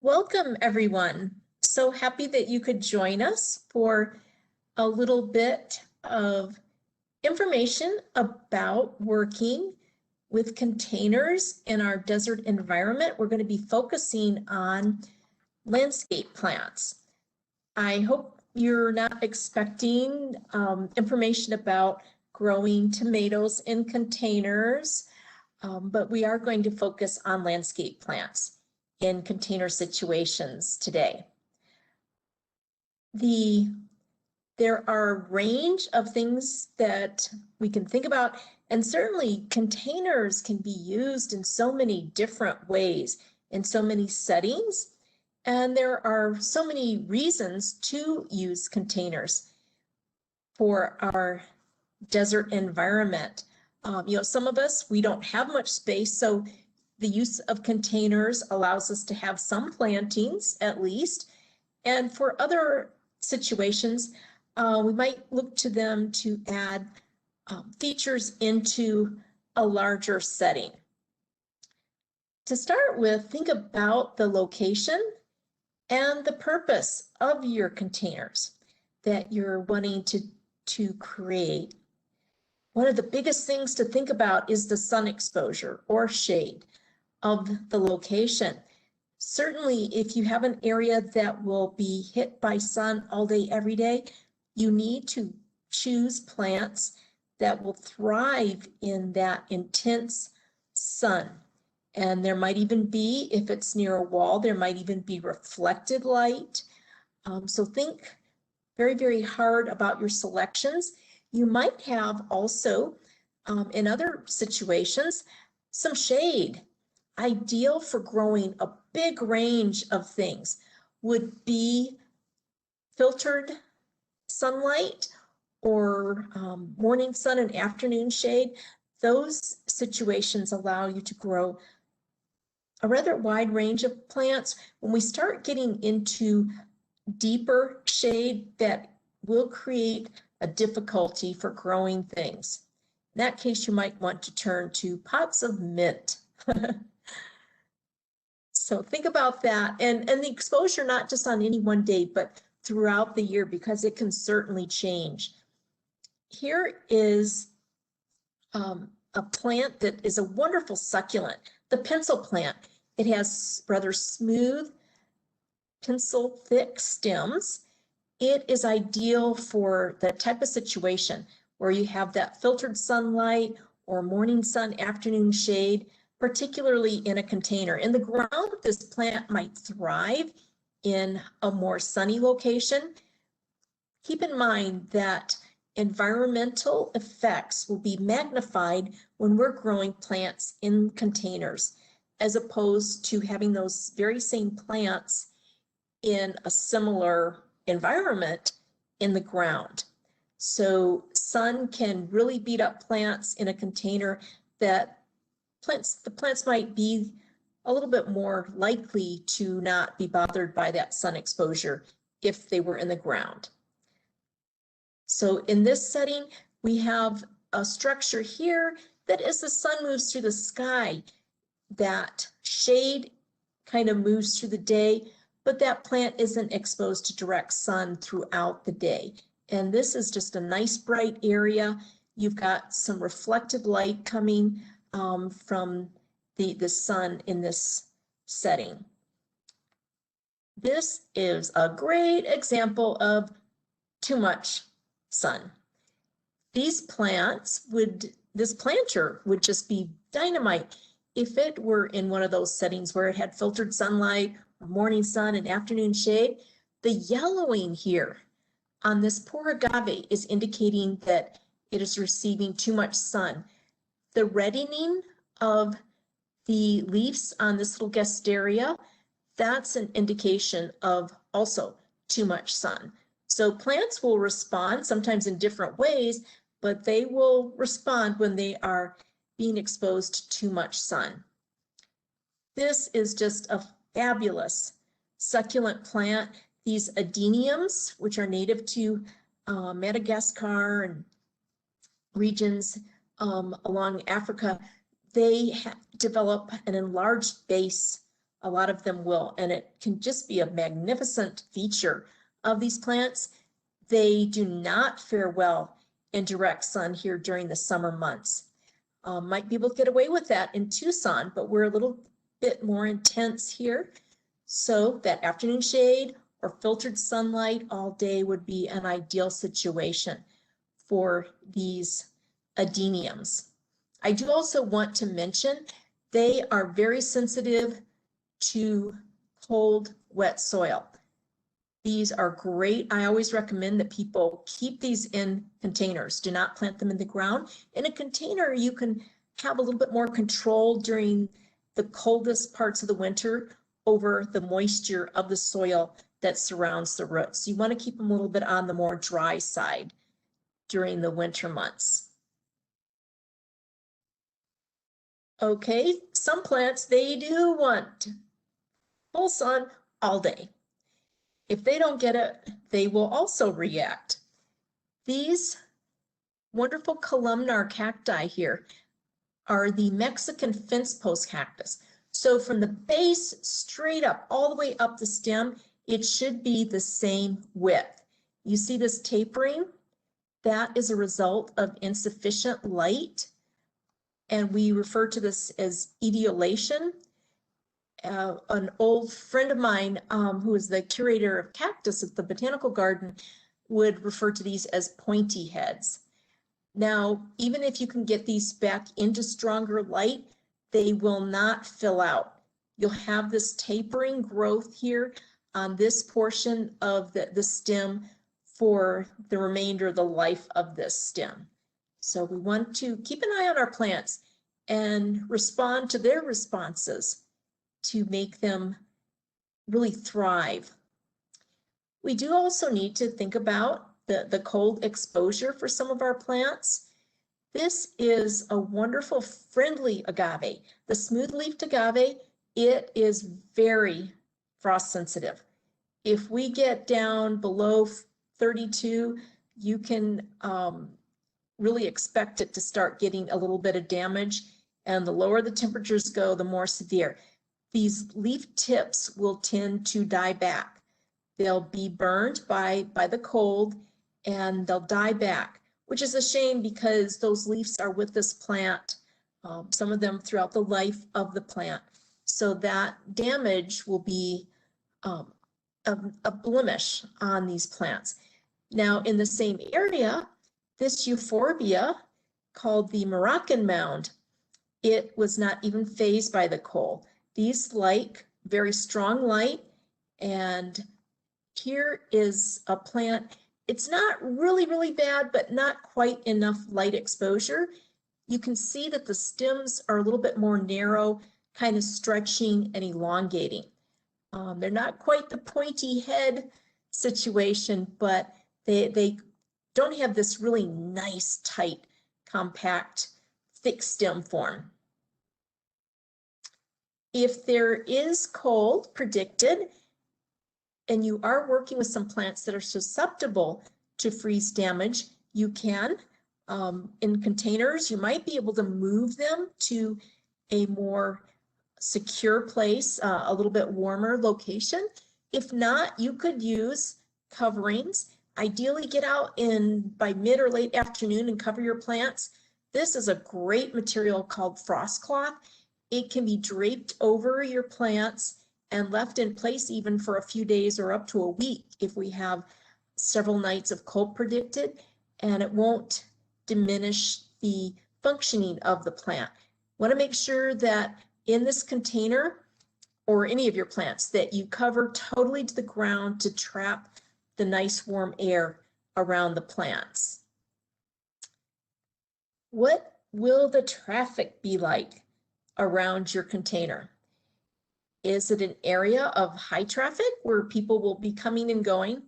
Welcome, everyone. So happy that you could join us for a little bit of information about working with containers in our desert environment. We're going to be focusing on landscape plants. I hope you're not expecting information about growing tomatoes in containers, but we are going to focus on landscape plants in container situations today. There are a range of things that we can think about, and certainly containers can be used in so many different ways, in so many settings, and there are so many reasons to use containers for our desert environment. Some of us, we don't have much space, so the use of containers allows us to have some plantings at least. And for other situations, we might look to them to add features into a larger setting. To start with, think about the location and the purpose of your containers that you're wanting to create. One of the biggest things to think about is the sun exposure or shade of the location. Certainly, if you have an area that will be hit by sun all day, every day, you need to choose plants that will thrive in that intense sun. And there might even be, if it's near a wall, there might even be reflected light. So think very, very hard about your selections. You might have also, in other situations, some shade. Ideal for growing a big range of things would be filtered sunlight or morning sun and afternoon shade. Those situations allow you to grow a rather wide range of plants. When we start getting into deeper shade, that will create a difficulty for growing things. In that case, you might want to turn to pots of mint. So think about that, and the exposure not just on any one day, but throughout the year, because it can certainly change. Here is a plant that is a wonderful succulent, the pencil plant. It has rather smooth, pencil thick stems. It is ideal for that type of situation where you have that filtered sunlight or morning sun, afternoon shade, particularly in a container. In the ground, this plant might thrive in a more sunny location. Keep in mind that environmental effects will be magnified when we're growing plants in containers, as opposed to having those very same plants in a similar environment in the ground. So sun can really beat up plants in a container that the plants might be a little bit more likely to not be bothered by that sun exposure if they were in the ground. So in this setting, we have a structure here that as the sun moves through the sky, that shade kind of moves through the day, but that plant isn't exposed to direct sun throughout the day. And this is just a nice bright area. You've got some reflected light coming from the sun in this setting. This is a great example of too much sun. This planter would just be dynamite if it were in one of those settings where it had filtered sunlight, morning sun and afternoon shade. The yellowing here on this poor agave is indicating that it is receiving too much sun. The reddening of the leaves on this little gasteria, that's an indication of also too much sun. So plants will respond sometimes in different ways, but they will respond when they are being exposed to too much sun. This is just a fabulous succulent plant. These adeniums, which are native to Madagascar and regions along Africa, they develop an enlarged base A lot of them will, and it can just be a magnificent feature of these plants. They do not fare well in direct sun here during the summer months. Might be able to get away with that in Tucson, but we're a little bit more intense here. So that afternoon shade or filtered sunlight all day would be an ideal situation for these adeniums. I do also want to mention they are very sensitive to cold, wet soil. These are great. I always recommend that people keep these in containers. Do not plant them in the ground. In a container, you can have a little bit more control during the coldest parts of the winter over the moisture of the soil that surrounds the roots. You want to keep them a little bit on the more dry side during the winter months. Okay, some plants, they do want full sun all day. If they don't get it, they will also react. These wonderful columnar cacti here are the Mexican fence post cactus. So from the base straight up, all the way up the stem, it should be the same width. You see this tapering? That is a result of insufficient light, and we refer to this as etiolation. An old friend of mine who is the curator of cactus at the botanical garden would refer to these as pointy heads. Now, even if you can get these back into stronger light, they will not fill out. You'll have this tapering growth here on this portion of the stem for the remainder of the life of this stem. So we want to keep an eye on our plants and respond to their responses to make them really thrive. We do also need to think about the cold exposure for some of our plants. This is a wonderful friendly agave. The smooth-leafed agave, it is very frost sensitive. If we get down below 32, you can really expect it to start getting a little bit of damage, and the lower the temperatures go, the more severe. These leaf tips will tend to die back. They'll be burned by the cold, and they'll die back, which is a shame because those leaves are with this plant, some of them throughout the life of the plant. So that damage will be a blemish on these plants. Now, in the same area, this euphorbia, called the Moroccan mound, it was not even fazed by the cold. These like very strong light, and here is a plant. It's not really, really bad, but not quite enough light exposure. You can see that the stems are a little bit more narrow, kind of stretching and elongating. They're not quite the pointy head situation, but they don't have this really nice, tight, compact, thick stem form. If there is cold predicted, and you are working with some plants that are susceptible to freeze damage, you can, in containers, you might be able to move them to a more secure place, a little bit warmer location. If not, you could use coverings. Ideally, get out by mid or late afternoon and cover your plants. This is a great material called frost cloth. It can be draped over your plants and left in place even for a few days or up to a week if we have several nights of cold predicted, and it won't diminish the functioning of the plant. Want to make sure that in this container or any of your plants that you cover totally to the ground to trap the nice warm air around the plants. What will the traffic be like around your container? Is it an area of high traffic where people will be coming and going?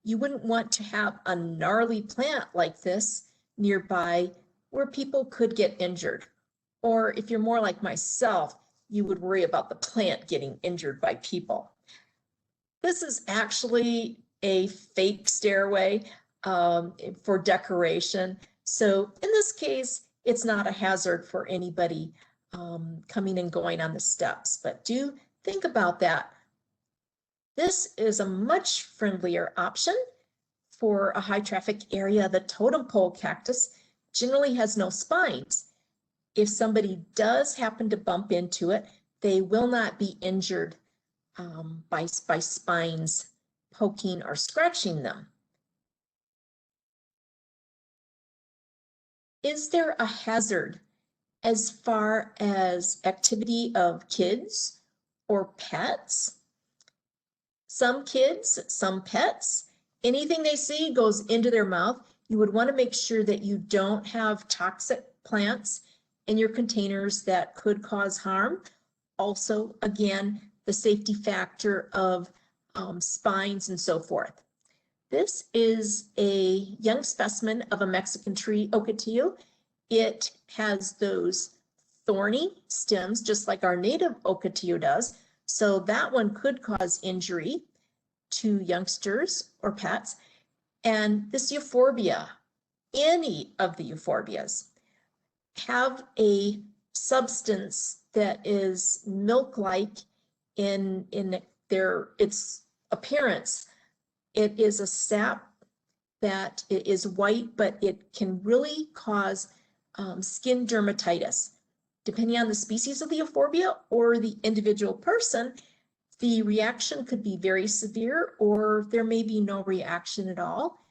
You wouldn't want to have a gnarly plant like this nearby where people could get injured. Or if you're more like myself, you would worry about the plant getting injured by people. This is actually a fake stairway for decoration. So in this case, it's not a hazard for anybody coming and going on the steps, but do think about that. This is a much friendlier option for a high traffic area. The totem pole cactus generally has no spines. If somebody does happen to bump into it, they will not be injured by spines poking or scratching them. Is there a hazard as far as activity of kids or pets? Some kids, some pets, anything they see goes into their mouth. You would want to make sure that you don't have toxic plants in your containers that could cause harm. Also, again, the safety factor of spines and so forth. This is a young specimen of a Mexican tree, Opuntia. It has those thorny stems, just like our native Opuntia does. So that one could cause injury to youngsters or pets. And this euphorbia, any of the euphorbias, have a substance that is milk-like in its appearance. It is a sap that it is white, but it can really cause skin dermatitis. Depending on the species of the euphorbia or the individual person, the reaction could be very severe, or there may be no reaction at all.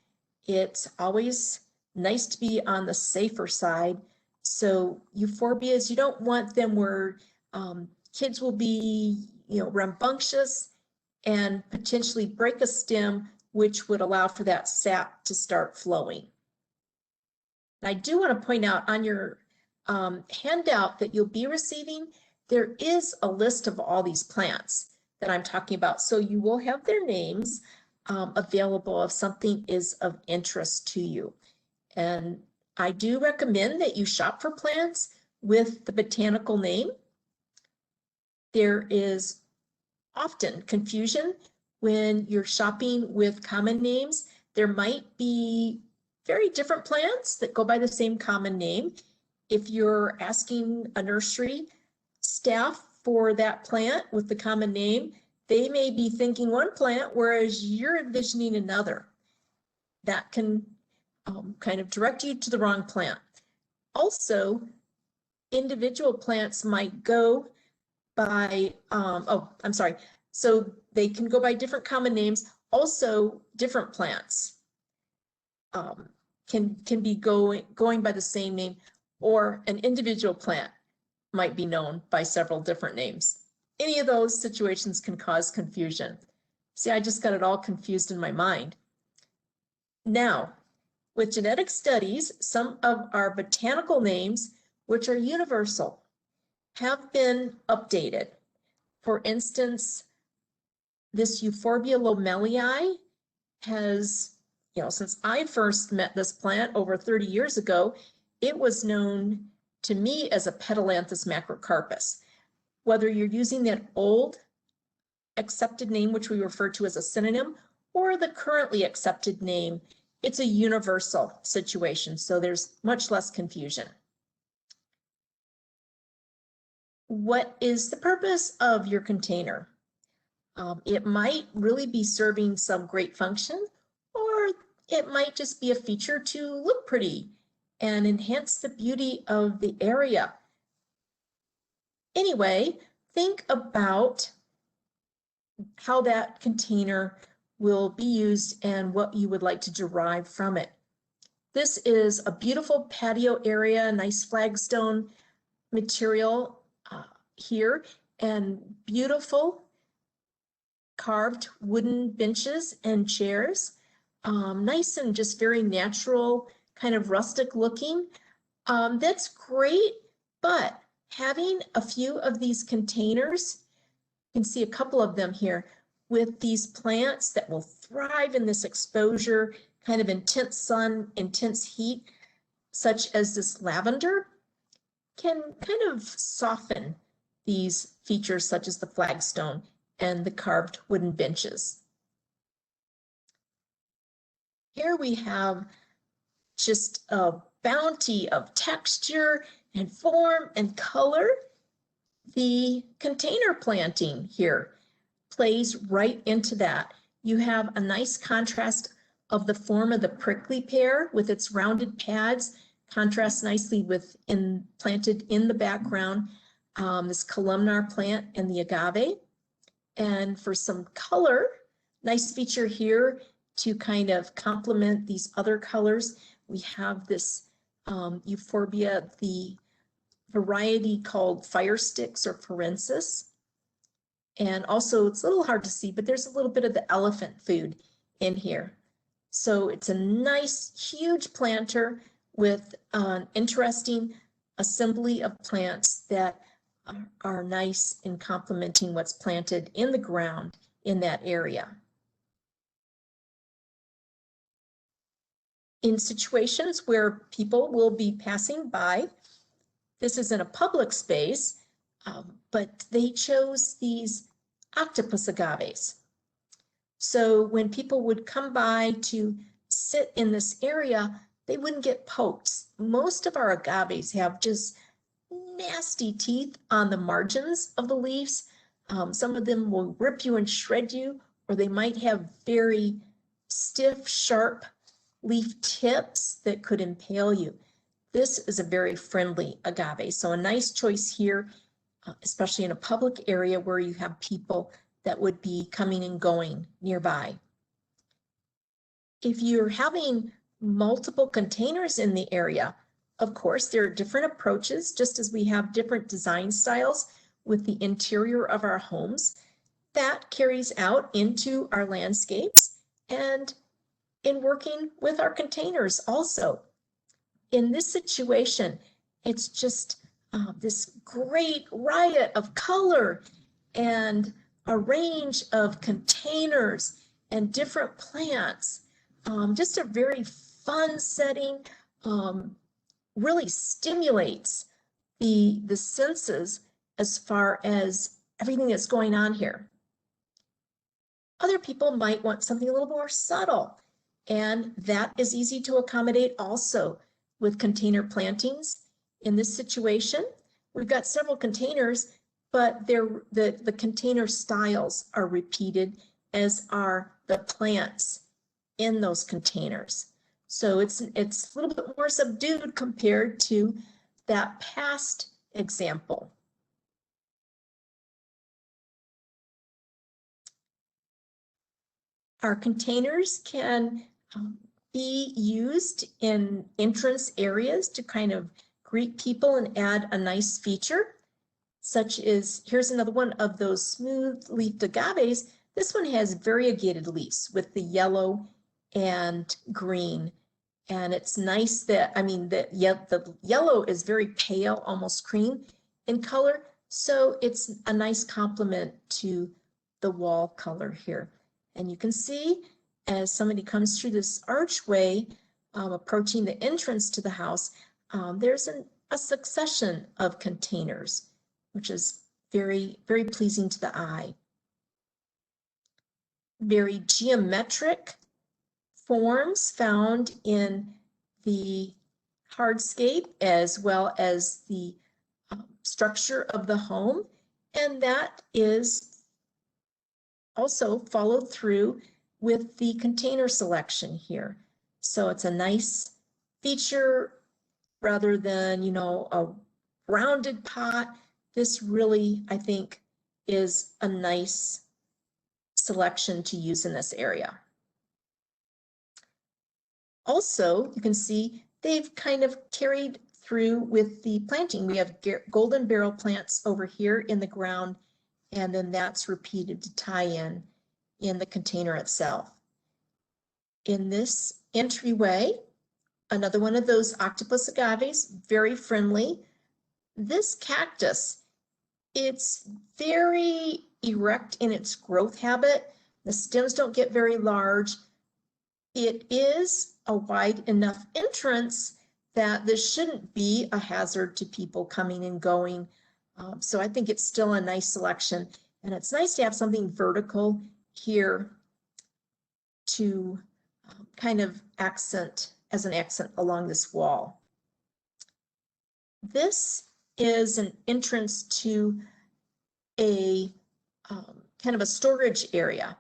It's always nice to be on the safer side. So euphorbias, you don't want them where kids will be, rambunctious and potentially break a stem, which would allow for that sap to start flowing. I do want to point out on your handout that you'll be receiving, there is a list of all these plants that I'm talking about. So you will have their names available if something is of interest to you. And I do recommend that you shop for plants with the botanical name. There is often confusion when you're shopping with common names. There might be very different plants that go by the same common name. If you're asking a nursery staff for that plant with the common name, they may be thinking one plant, whereas you're envisioning another. That can kind of direct you to the wrong plant. Also, individual plants might go by, so they can go by different common names. Also, different plants can be going by the same name, or an individual plant might be known by several different names. Any of those situations can cause confusion. See, I just got it all confused in my mind. Now, with genetic studies, some of our botanical names, which are universal, have been updated. For instance, this Euphorbia lomelii has, since I first met this plant over 30 years ago, it was known to me as a Petalanthus macrocarpus. Whether you're using that old accepted name, which we refer to as a synonym, or the currently accepted name, it's a universal situation, so there's much less confusion. What is the purpose of your container? It might really be serving some great function, or it might just be a feature to look pretty and enhance the beauty of the area. Anyway, think about how that container will be used and what you would like to derive from it. This is a beautiful patio area, nice flagstone material here, and beautiful carved wooden benches and chairs. Nice and just very natural, kind of rustic looking. That's great, but having a few of these containers, you can see a couple of them here, with these plants that will thrive in this exposure, kind of intense sun, intense heat, such as this lavender, can kind of soften these features such as the flagstone and the carved wooden benches. Here we have just a bounty of texture and form and color. The container planting here plays right into that. You have a nice contrast of the form of the prickly pear with its rounded pads, contrasts nicely with planted in the background, this columnar plant and the agave. And for some color, nice feature here to kind of complement these other colors, we have this euphorbia, the variety called fire sticks or forensis. And also it's a little hard to see, but there's a little bit of the elephant food in here. So it's a nice, huge planter with an interesting assembly of plants that are nice in complementing what's planted in the ground in that area. In situations where people will be passing by, this is in a public space, but they chose these octopus agaves. So when people would come by to sit in this area, they wouldn't get poked. Most of our agaves have just nasty teeth on the margins of the leaves. Some of them will rip you and shred you, or they might have very stiff, sharp leaf tips that could impale you. This is a very friendly agave, so a nice choice here, especially in a public area where you have people that would be coming and going nearby. If you're having multiple containers in the area, of course, there are different approaches, just as we have different design styles with the interior of our homes. That carries out into our landscapes and in working with our containers also. In this situation, it's just this great riot of color and a range of containers and different plants. Just a very fun setting, really stimulates the senses as far as everything that's going on here. Other people might want something a little more subtle, and that is easy to accommodate also with container plantings. In this situation, we've got several containers, but the container styles are repeated, as are the plants in those containers. So it's a little bit more subdued compared to that past example. Our containers can be used in entrance areas to kind of greet people and add a nice feature, such as, here's another one of those smooth-leafed agaves. This one has variegated leaves with the yellow and green. And it's nice that, I mean, the yellow is very pale, almost cream in color. So it's a nice complement to the wall color here. And you can see as somebody comes through this archway, approaching the entrance to the house, there's a succession of containers, which is very, very pleasing to the eye. Very geometric forms found in the hardscape as well as the structure of the home, and that is also followed through with the container selection here. So it's a nice feature rather than, you know, a rounded pot. This really, I think, is a nice selection to use in this area. Also, you can see they've kind of carried through with the planting. We have golden barrel plants over here in the ground, and then that's repeated to tie in the container itself. In this entryway, another one of those octopus agaves, very friendly. This cactus, it's very erect in its growth habit. The stems don't get very large. It is a wide enough entrance that this shouldn't be a hazard to people coming and going. So I think it's still a nice selection, and it's nice to have something vertical here to kind of accent, as an accent along this wall. This is an entrance to a kind of a storage area.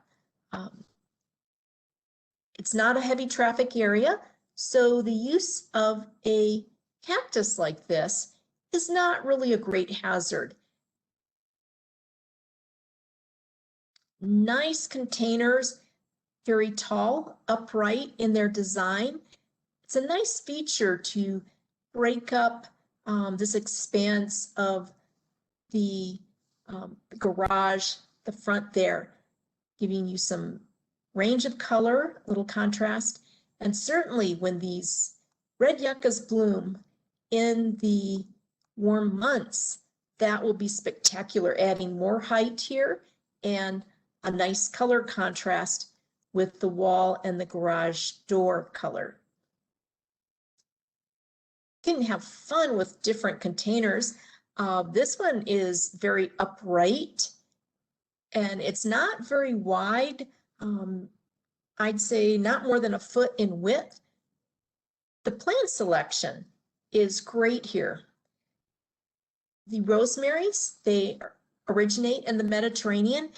It's not a heavy traffic area, so the use of a cactus like this is not really a great hazard. Nice containers, very tall, upright in their design. It's a nice feature to break up this expanse of the garage, the front there, giving you some range of color, a little contrast. And certainly when these red yuccas bloom in the warm months, that will be spectacular, adding more height here and a nice color contrast with the wall and the garage door color. You can have fun with different containers. This one is very upright and it's not very wide. I'd say not more than a foot in width. The plant selection is great here. The rosemaries, they originate in the Mediterranean.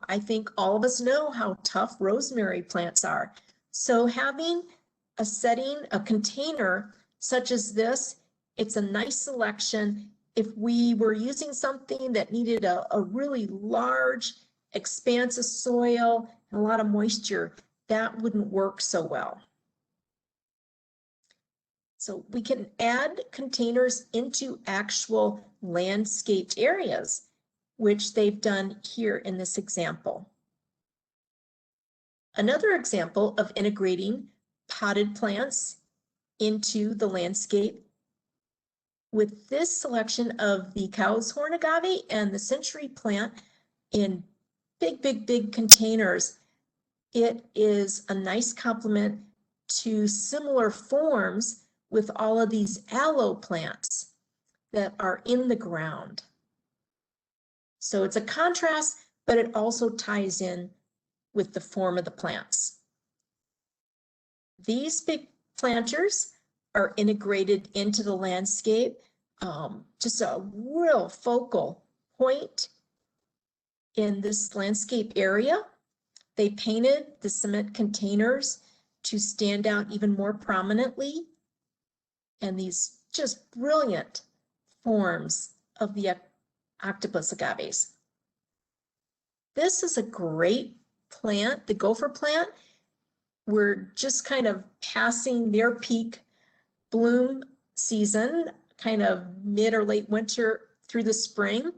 I think all of us know how tough rosemary plants are. So having a setting, a container such as this, it's a nice selection. If we were using something that needed a really large expanse of soil and a lot of moisture, that wouldn't work so well. So we can add containers into actual landscaped areas, which they've done here in this example. Another example of integrating potted plants into the landscape with this selection of the cow's horn agave and the century plant in big containers. It is a nice complement to similar forms with all of these aloe plants that are in the ground. So it's a contrast, but it also ties in with the form of the plants. These big planters are integrated into the landscape, just a real focal point in this landscape area. They painted the cement containers to stand out even more prominently, and these just brilliant forms of the octopus agaves. This is a great plant, the gopher plant. We're just kind of passing their peak bloom season, kind of mid or late winter through the spring,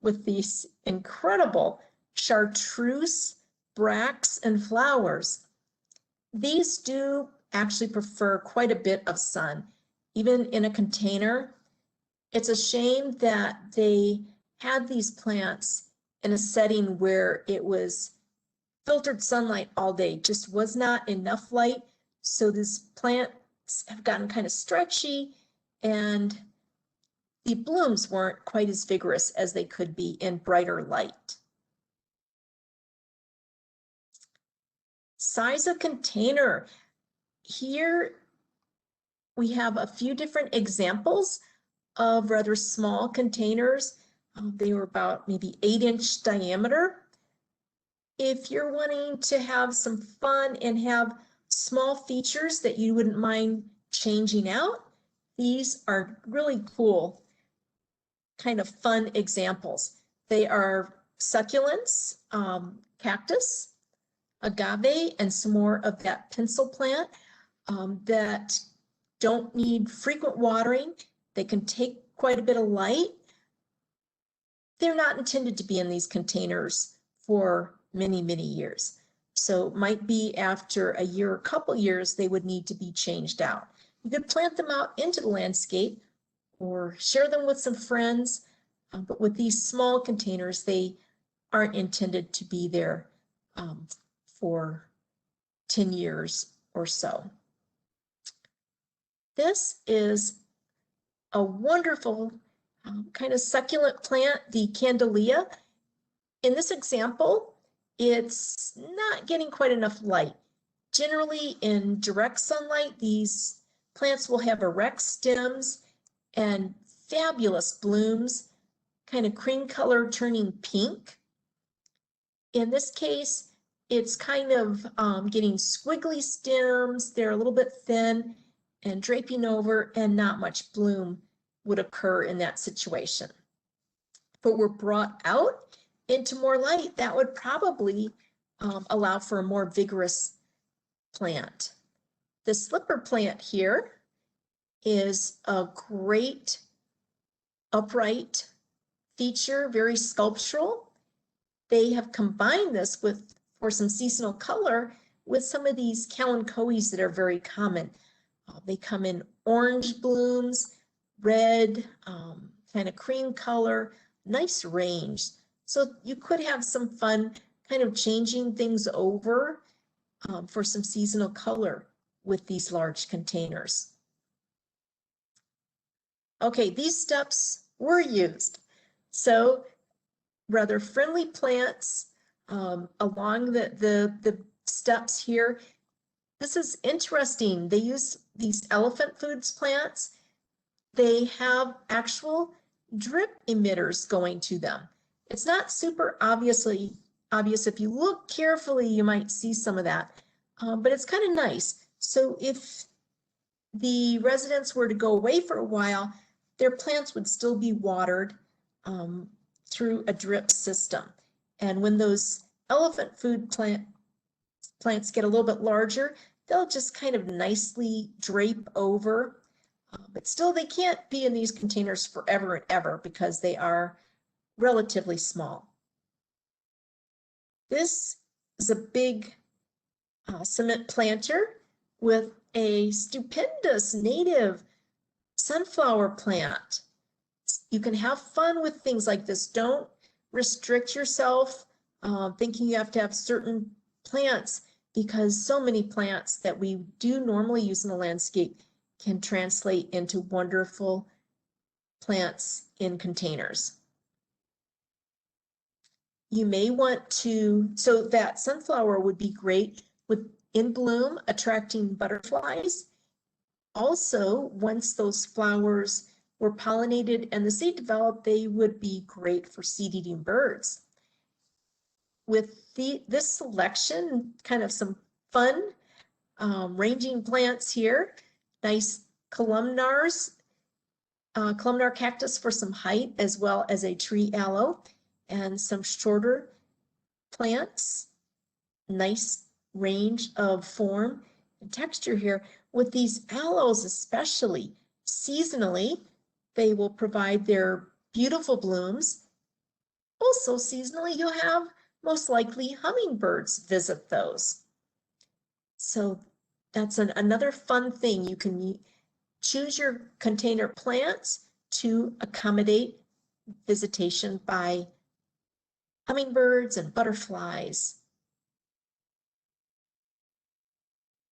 with these incredible chartreuse bracts and flowers. These do actually prefer quite a bit of sun, even in a container. It's a shame that they had these plants in a setting where it was filtered sunlight all day, just was not enough light. So these plants have gotten kind of stretchy and the blooms weren't quite as vigorous as they could be in brighter light. Size of container. Here we have a few different examples of rather small containers. They were about maybe 8-inch diameter. If you're wanting to have some fun and have small features that you wouldn't mind changing out, these are really cool, kind of fun examples. They are succulents, cactus, agave, and some more of that pencil plant that don't need frequent watering. They can take quite a bit of light. They're not intended to be in these containers for many years. So it might be after a year or a couple years, they would need to be changed out. You could plant them out into the landscape or share them with some friends. But with these small containers, they aren't intended to be there for 10 years or so. This is a wonderful kind of succulent plant, the candelia. In this example, it's not getting quite enough light. Generally, in direct sunlight, these plants will have erect stems and fabulous blooms, kind of cream color turning pink. In this case, it's kind of getting squiggly stems. They're a little bit thin and draping over, and not much bloom would occur in that situation. If it were brought out into more light, that would probably allow for a more vigorous plant. The slipper plant here is a great upright feature, very sculptural. They have combined this for some seasonal color with some of these kalanchoes that are very common. They come in orange blooms, red, kind of cream color, nice range. So you could have some fun kind of changing things over for some seasonal color with these large containers. Okay, these steps were used. So rather friendly plants along the steps here. This is interesting. They use these elephant foods plants. They have actual drip emitters going to them. It's not super obvious. If you look carefully, you might see some of that, but it's kind of nice. So if the residents were to go away for a while, their plants would still be watered through a drip system. And when those elephant food plants get a little bit larger, they'll just kind of nicely drape over. But still, they can't be in these containers forever and ever because they are relatively small. This is a big cement planter with a stupendous native sunflower plant. You can have fun with things like this. Don't restrict yourself thinking you have to have certain plants, because so many plants that we do normally use in the landscape can translate into wonderful plants in containers. You may want to, so that sunflower would be great with in bloom, attracting butterflies. Also, once those flowers were pollinated and the seed developed, they would be great for seed-eating birds. With this selection, kind of some fun ranging plants here, nice columnars, columnar cactus for some height, as well as a tree aloe, and some shorter plants, nice range of form and texture here. With these aloes especially, seasonally, they will provide their beautiful blooms. Also seasonally, you'll have most likely hummingbirds visit those. So that's another fun thing. You can choose your container plants to accommodate visitation by hummingbirds and butterflies.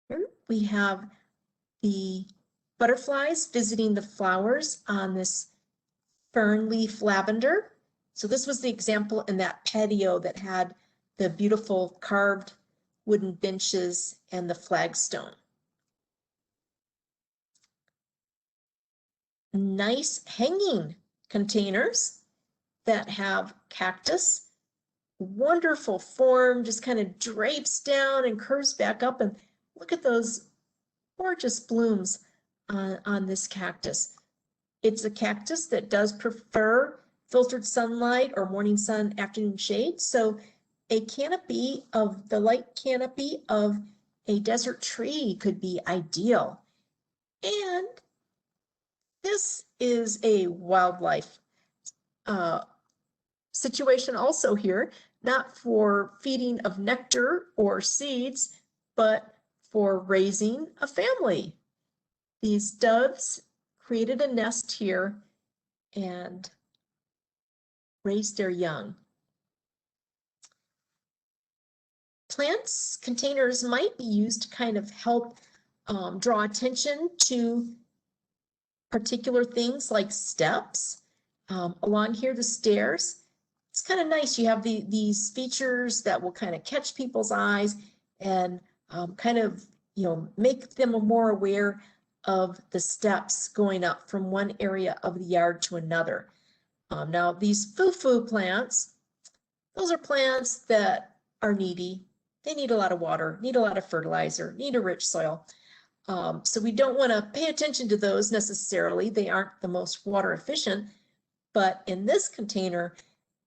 Here we have the butterflies visiting the flowers on this fern leaf lavender. So this was the example in that patio that had the beautiful carved wooden benches and the flagstone. Nice hanging containers that have cactus. Wonderful form, just kind of drapes down and curves back up, and look at those gorgeous blooms on this cactus. It's a cactus that does prefer filtered sunlight or morning sun, afternoon shade. So a canopy of the light canopy of a desert tree could be ideal. And this is a wildlife situation also here, not for feeding of nectar or seeds, but for raising a family. These doves created a nest here and raised their young. Plants containers might be used to kind of help draw attention to particular things like steps. Along here, the stairs. It's kind of nice. You have these features that will kind of catch people's eyes and kind of, make them more aware of the steps going up from one area of the yard to another. Now these foo-foo plants, those are plants that are needy. They need a lot of water, need a lot of fertilizer, need a rich soil. So we don't want to pay attention to those necessarily. They aren't the most water efficient, but in this container,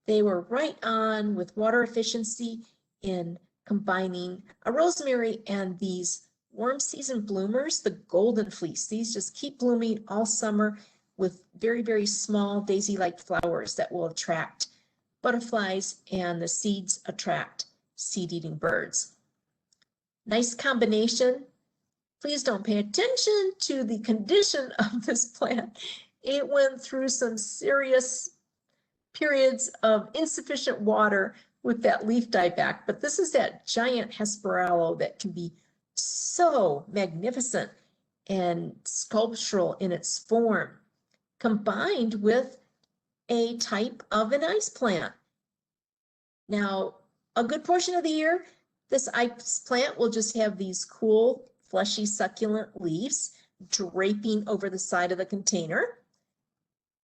they were right on with water efficiency in combining a rosemary and these warm season bloomers, the golden fleece. These just keep blooming all summer with very, very small daisy-like flowers that will attract butterflies, and the seeds attract seed-eating birds. Nice combination. Please don't pay attention to the condition of this plant. It went through some serious periods of insufficient water with that leaf dieback, but this is that giant Hesperaloe that can be so magnificent and sculptural in its form, combined with a type of an ice plant. Now, a good portion of the year, this ice plant will just have these cool, fleshy, succulent leaves draping over the side of the container.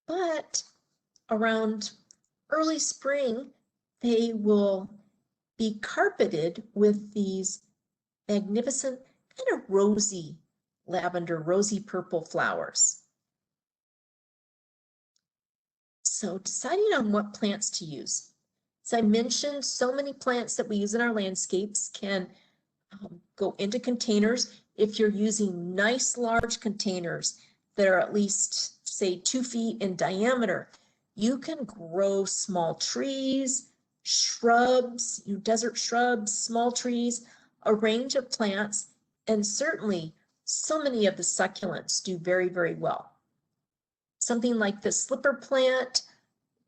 But around early spring, they will be carpeted with these magnificent kind of rosy lavender, rosy purple flowers. So deciding on what plants to use. As I mentioned, so many plants that we use in our landscapes can go into containers. If you're using nice large containers that are at least, say, 2 feet in diameter, you can grow small trees, shrubs, desert shrubs, small trees, a range of plants, and certainly so many of the succulents do very, very well. Something like the slipper plant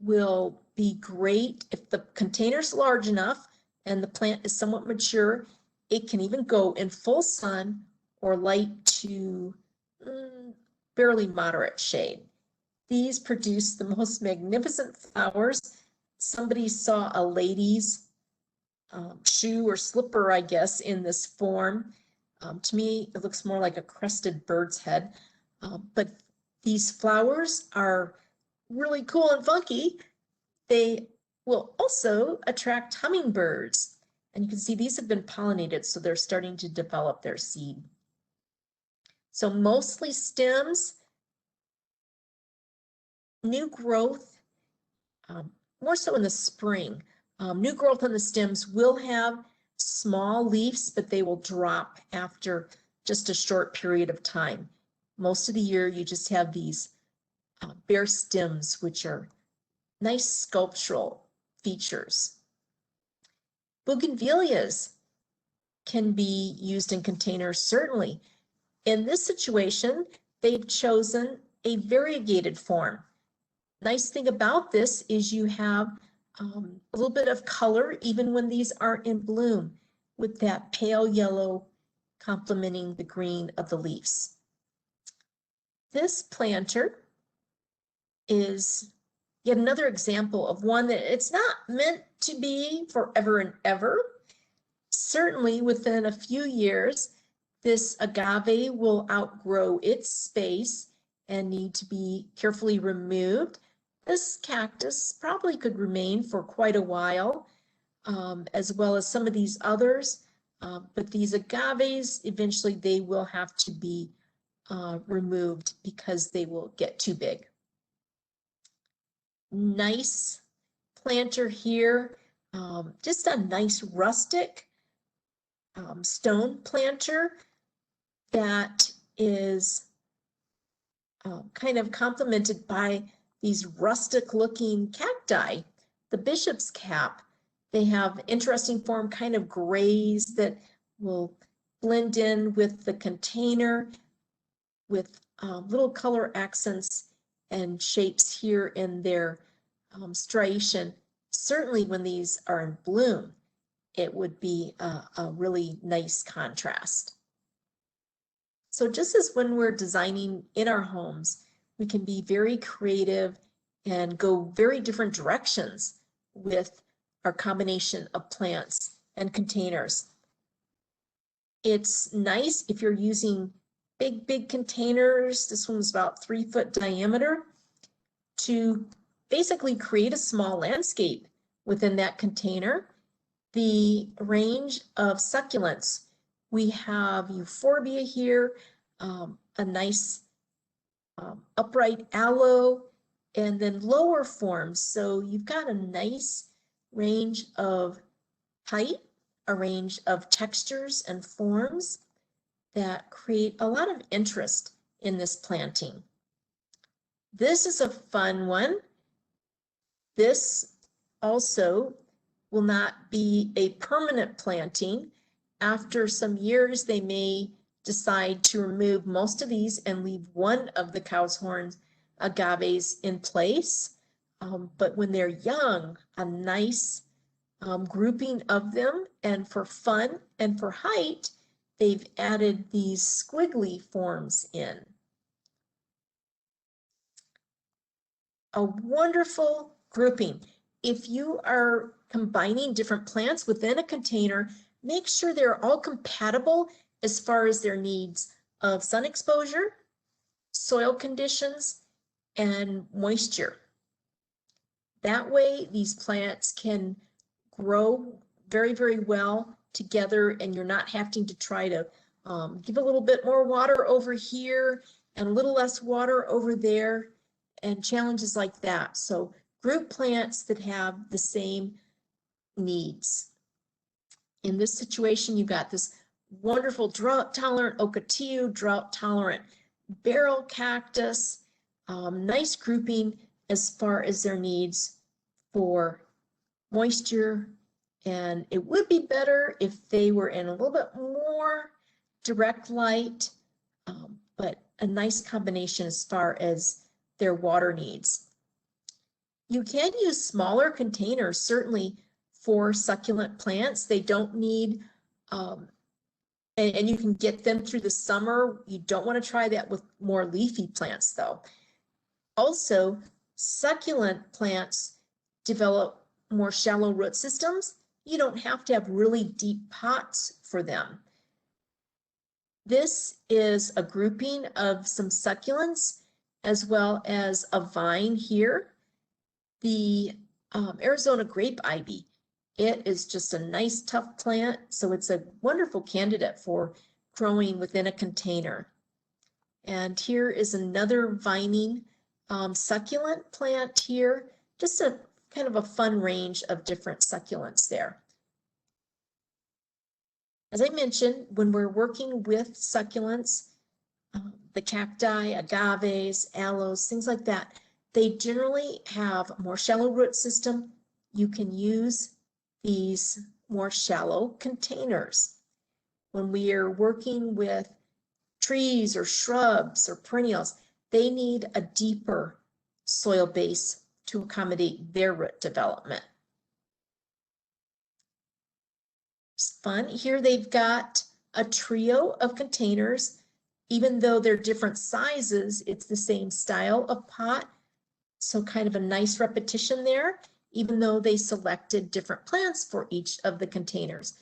will be great if the container's large enough and the plant is somewhat mature. It can even go in full sun or light to barely moderate shade. These produce the most magnificent flowers. Somebody saw a lady's shoe or slipper, I guess, in this form. To me, it looks more like a crested bird's head. But these flowers are really cool and funky. They will also attract hummingbirds. And you can see these have been pollinated, so they're starting to develop their seed. So mostly stems, new growth, more so in the spring. New growth on the stems will have small leaves, but they will drop after just a short period of time. Most of the year, you just have these bare stems, which are nice sculptural features. Bougainvilleas can be used in containers, certainly. In this situation, they've chosen a variegated form. Nice thing about this is you have a little bit of color even when these aren't in bloom, with that pale yellow complementing the green of the leaves. This planter is yet another example of one that it's not meant to be forever and ever. Certainly within a few years, this agave will outgrow its space and need to be carefully removed. This cactus probably could remain for quite a while, as well as some of these others. But these agaves, eventually they will have to be removed because they will get too big. Nice planter here, just a nice rustic stone planter that is kind of complemented by these rustic looking cacti. The bishop's cap, they have interesting form, kind of grays that will blend in with the container with little color accents and shapes here in their striation. Certainly when these are in bloom, it would be a really nice contrast. So just as when we're designing in our homes, we can be very creative and go very different directions with our combination of plants and containers. It's nice if you're using big containers. This one's about 3 foot diameter, to basically create a small landscape within that container. The range of succulents, we have euphorbia here, a nice upright aloe, and then lower forms. So you've got a nice range of height, a range of textures and forms that create a lot of interest in this planting. This is a fun one. This also will not be a permanent planting. After some years, they may decide to remove most of these and leave one of the cow's horn agaves in place. But when they're young, a nice grouping of them, and for fun and for height, they've added these squiggly forms in. A wonderful grouping. If you are combining different plants within a container, make sure they're all compatible as far as their needs of sun exposure, soil conditions, and moisture. That way, these plants can grow very, very well together, and you're not having to try to give a little bit more water over here and a little less water over there, and challenges like that. So group plants that have the same needs. In this situation, you've got this wonderful drought-tolerant ocotillo, drought-tolerant barrel cactus, nice grouping as far as their needs for moisture. And it would be better if they were in a little bit more direct light, but a nice combination as far as their water needs. You can use smaller containers, certainly, for succulent plants. They don't need, and you can get them through the summer. You don't want to try that with more leafy plants, though. Also, succulent plants develop more shallow root systems. You don't have to have really deep pots for them. This is a grouping of some succulents as well as a vine here. The Arizona grape ivy. It is just a nice tough plant, so it's a wonderful candidate for growing within a container. And here is another vining succulent plant here, just a kind of a fun range of different succulents there. As I mentioned, when we're working with succulents, the cacti, agaves, aloes, things like that, they generally have a more shallow root system. You can use these more shallow containers. When we are working with trees or shrubs or perennials, they need a deeper soil base to accommodate their root development. It's fun. Here they've got a trio of containers. Even though they're different sizes, it's the same style of pot. So kind of a nice repetition there, even though they selected different plants for each of the containers.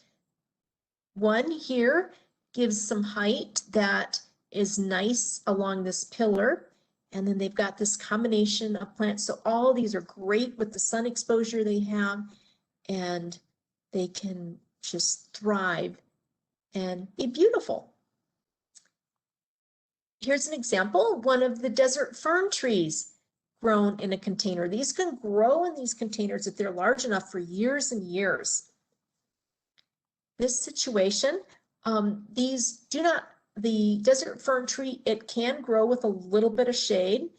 One here gives some height that is nice along this pillar. And then they've got this combination of plants. So all these are great with the sun exposure they have, and they can just thrive and be beautiful. Here's an example, one of the desert fern trees grown in a container. These can grow in these containers if they're large enough for years and years. This situation, the desert fern tree, it can grow with a little bit of shade.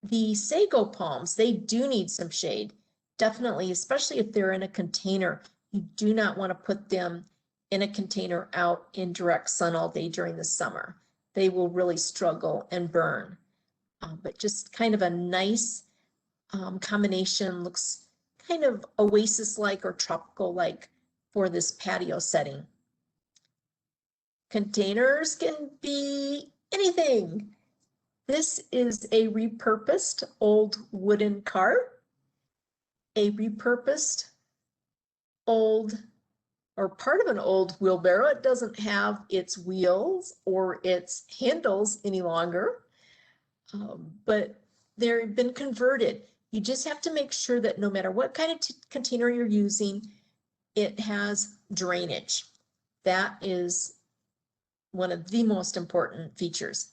The sago palms, they do need some shade, definitely, especially if they're in a container. You do not want to put them in a container out in direct sun all day during the summer. They will really struggle and burn. But just kind of a nice combination, looks kind of oasis-like or tropical-like for this patio setting. Containers can be anything. This is a repurposed old wooden cart, a repurposed old or part of an old wheelbarrow. It doesn't have its wheels or its handles any longer, but they've been converted You just have to make sure that no matter what kind of container you're using, it has drainage. That is one of the most important features.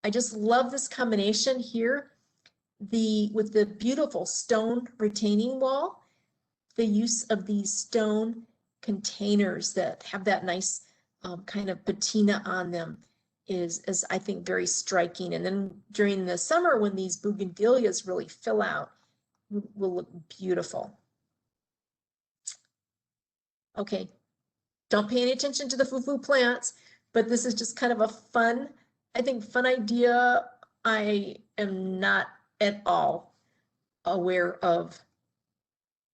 I just love this combination here. With the beautiful stone retaining wall, the use of these stone containers that have that nice kind of patina on them is I think very striking. And then during the summer when these bougainvilleas really fill out, will look beautiful. Okay, don't pay any attention to the foo-foo plants, but this is just kind of a fun, I think, fun idea. I am not at all aware of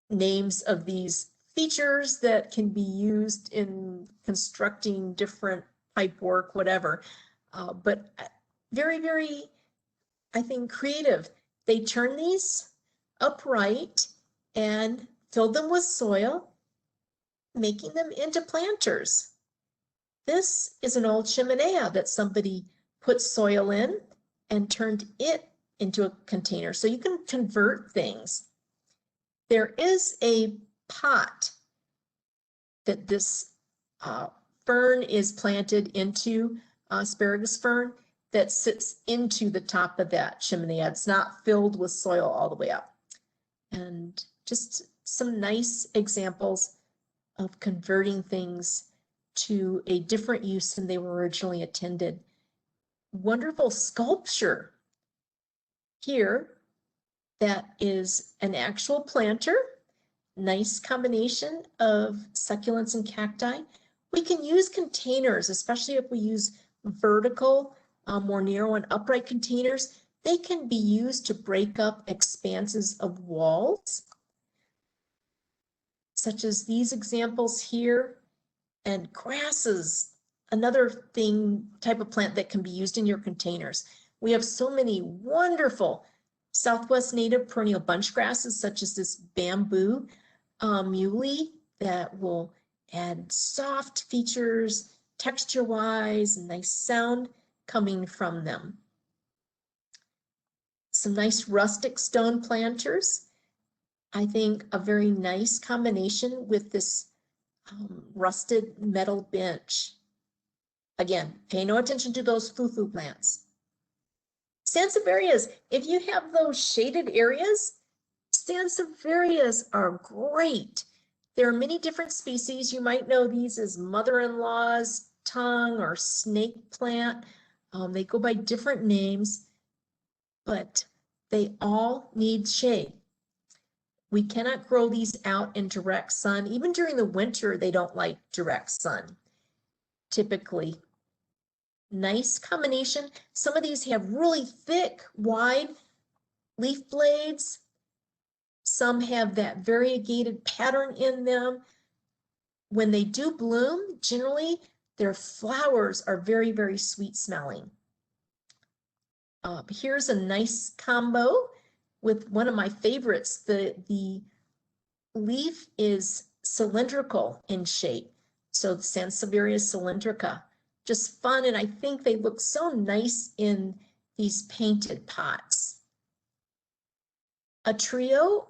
names of these features that can be used in constructing different pipe work, whatever. But very, very, I think, creative. They turn these upright and fill them with soil, making them into planters. This is an old chimenea that somebody put soil in and turned it into a container. So you can convert things. There is a pot that this fern is planted into, asparagus fern, that sits into the top of that chimenea. It's not filled with soil all the way up. And just some nice examples of converting things to a different use than they were originally intended. Wonderful sculpture here that is an actual planter. Nice combination of succulents and cacti. We can use containers, especially if we use vertical, more narrow and upright containers. They can be used to break up expanses of walls, such as these examples here. And grasses, another type of plant that can be used in your containers. We have so many wonderful Southwest native perennial bunch grasses, such as this bamboo muley that will add soft features, texture-wise, nice sound coming from them. Some nice rustic stone planters. I think a very nice combination with this rusted metal bench. Again, pay no attention to those foo-foo plants. Sansevierias, if you have those shaded areas, Sansevierias are great. There are many different species. You might know these as mother-in-law's tongue or snake plant. They go by different names, but they all need shade. We cannot grow these out in direct sun. Even during the winter, they don't like direct sun, typically. Nice combination. Some of these have really thick, wide leaf blades. Some have that variegated pattern in them. When they do bloom, generally, their flowers are very, very sweet smelling. Here's a nice combo with one of my favorites. The leaf is cylindrical in shape. So the Sansevieria cylindrica, just fun. And I think they look so nice in these painted pots. A trio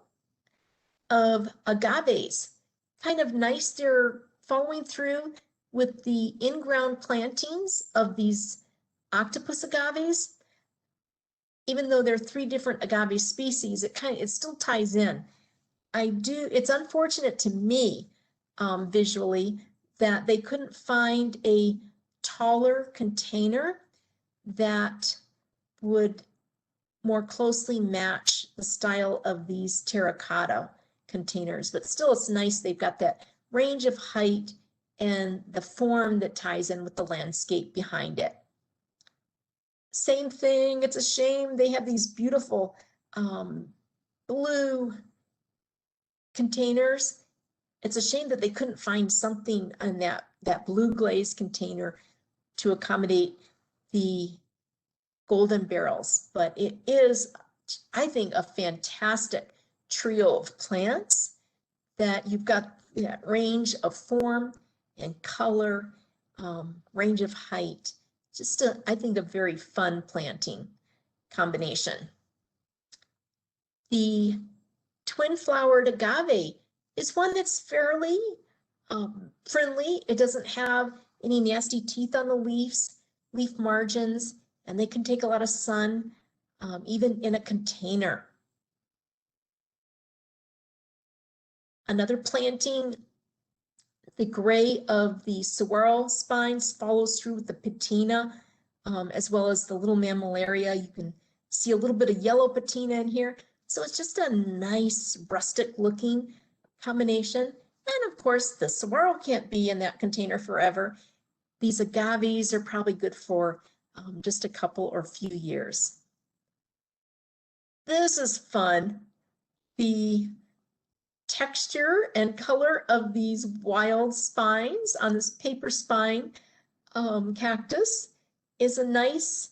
of agaves, kind of nice. They're following through with the in-ground plantings of these octopus agaves. Even though there are 3 different agave species, it still ties in. It's unfortunate to me visually that they couldn't find a taller container that would more closely match the style of these terracotta containers. But still, it's nice. They've got that range of height and the form that ties in with the landscape behind it. Same thing. It's a shame they have these beautiful blue containers. It's a shame that they couldn't find something in that blue glaze container to accommodate the golden barrels, but it is, I think, a fantastic trio of plants that you've got that range of form and color, range of height. Just I think a very fun planting combination. The twin-flowered agave is one that's fairly friendly. It doesn't have any nasty teeth on the leaf margins, and they can take a lot of sun, even in a container. Another planting, the gray of the saguaro spines follows through with the patina, as well as the little mammillaria. You can see a little bit of yellow patina in here. So it's just a nice rustic looking combination. And of course, the saguaro can't be in that container forever. These agaves are probably good for just a couple or few years. This is fun. The texture and color of these wild spines on this paper spine cactus is a nice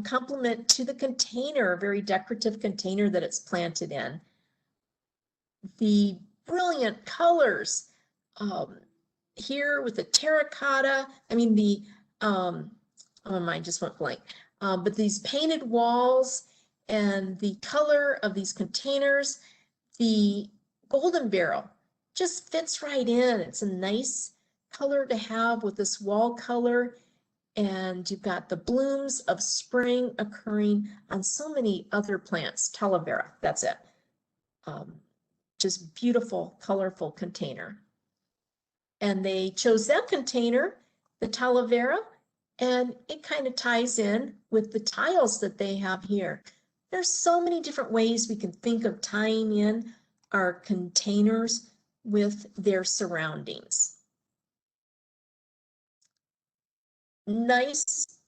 complement to the container, a very decorative container that it's planted in. The brilliant colors here with the terracotta, I mean the, oh, my mind just went blank, but these painted walls and the color of these containers, the golden barrel just fits right in. It's a nice color to have with this wall color. And you've got the blooms of spring occurring on so many other plants. Talavera, that's it. Just beautiful, colorful container. And they chose that container, the talavera, and it kind of ties in with the tiles that they have here. There's so many different ways we can think of tying in our containers with their surroundings. Nice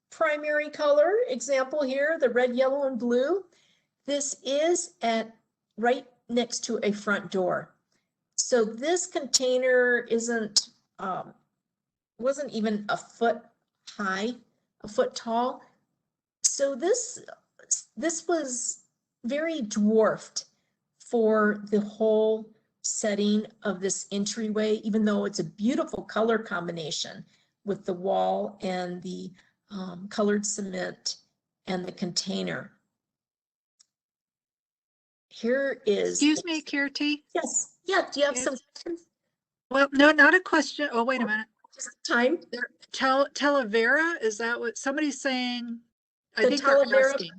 primary color example here, the red, yellow, and blue. This is right next to a front door. So this container wasn't even a foot high, a foot tall. So this was very dwarfed for the whole setting of this entryway, even though it's a beautiful color combination with the wall and the colored cement and the container. Here is. Excuse me, Kirti. Yes. Yeah. Do you have some questions? Well, no, not a question. Oh, wait a minute. Just time. Talavera, is that what somebody's saying? I think they're asking.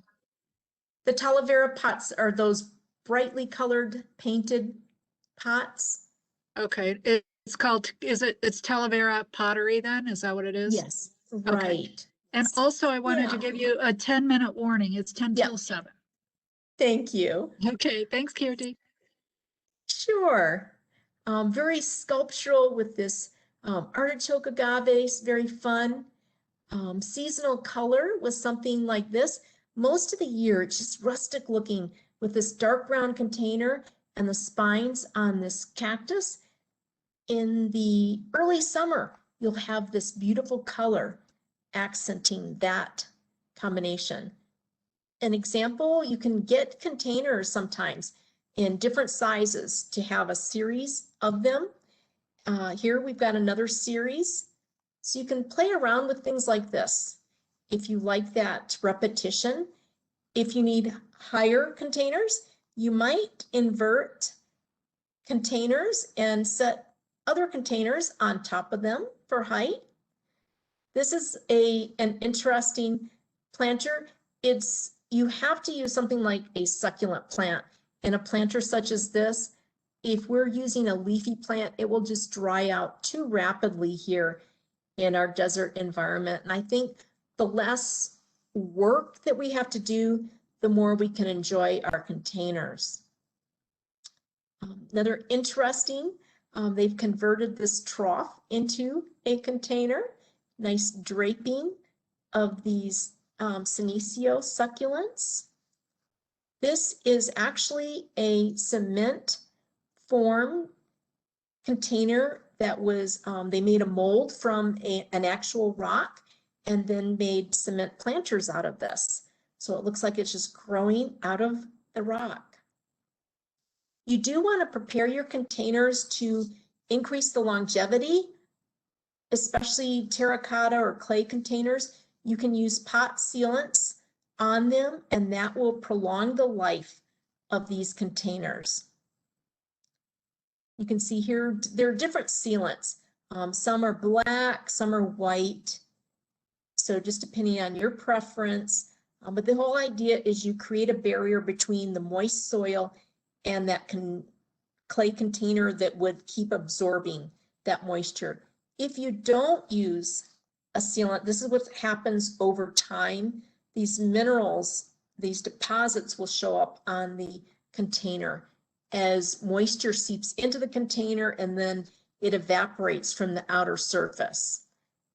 The talavera pots are those brightly colored painted pots. Okay. It's called, it's Talavera pottery then? Is that what it is? Yes. Right. Okay. And also I wanted to give you a 10-minute warning. It's 10 till 7. Thank you. Okay. Thanks, Kirti. Sure. Very sculptural with this artichoke agaves, very fun. Seasonal color was something like this. Most of the year, it's just rustic looking with this dark brown container and the spines on this cactus. In the early summer, you'll have this beautiful color accenting that combination. An example, you can get containers sometimes in different sizes to have a series of them. Here we've got another series. So you can play around with things like this. If you like that repetition, if you need higher containers, you might invert containers and set other containers on top of them for height. This is an interesting planter. You have to use something like a succulent plant. In a planter such as this, if we're using a leafy plant, it will just dry out too rapidly here in our desert environment. And I think the less work that we have to do, the more we can enjoy our containers. Another interesting, they've converted this trough into a container. Nice draping of these senecio succulents. This is actually a cement form container that was, they made a mold from an actual rock and then made cement planters out of this. So it looks like it's just growing out of the rock. You do want to prepare your containers to increase the longevity, especially terracotta or clay containers. You can use pot sealants on them and that will prolong the life of these containers. You can see here, there are different sealants. Some are black, some are white. So just depending on your preference, but the whole idea is you create a barrier between the moist soil and that clay container that would keep absorbing that moisture. If you don't use a sealant, this is what happens over time. These minerals, these deposits will show up on the container as moisture seeps into the container and then it evaporates from the outer surface.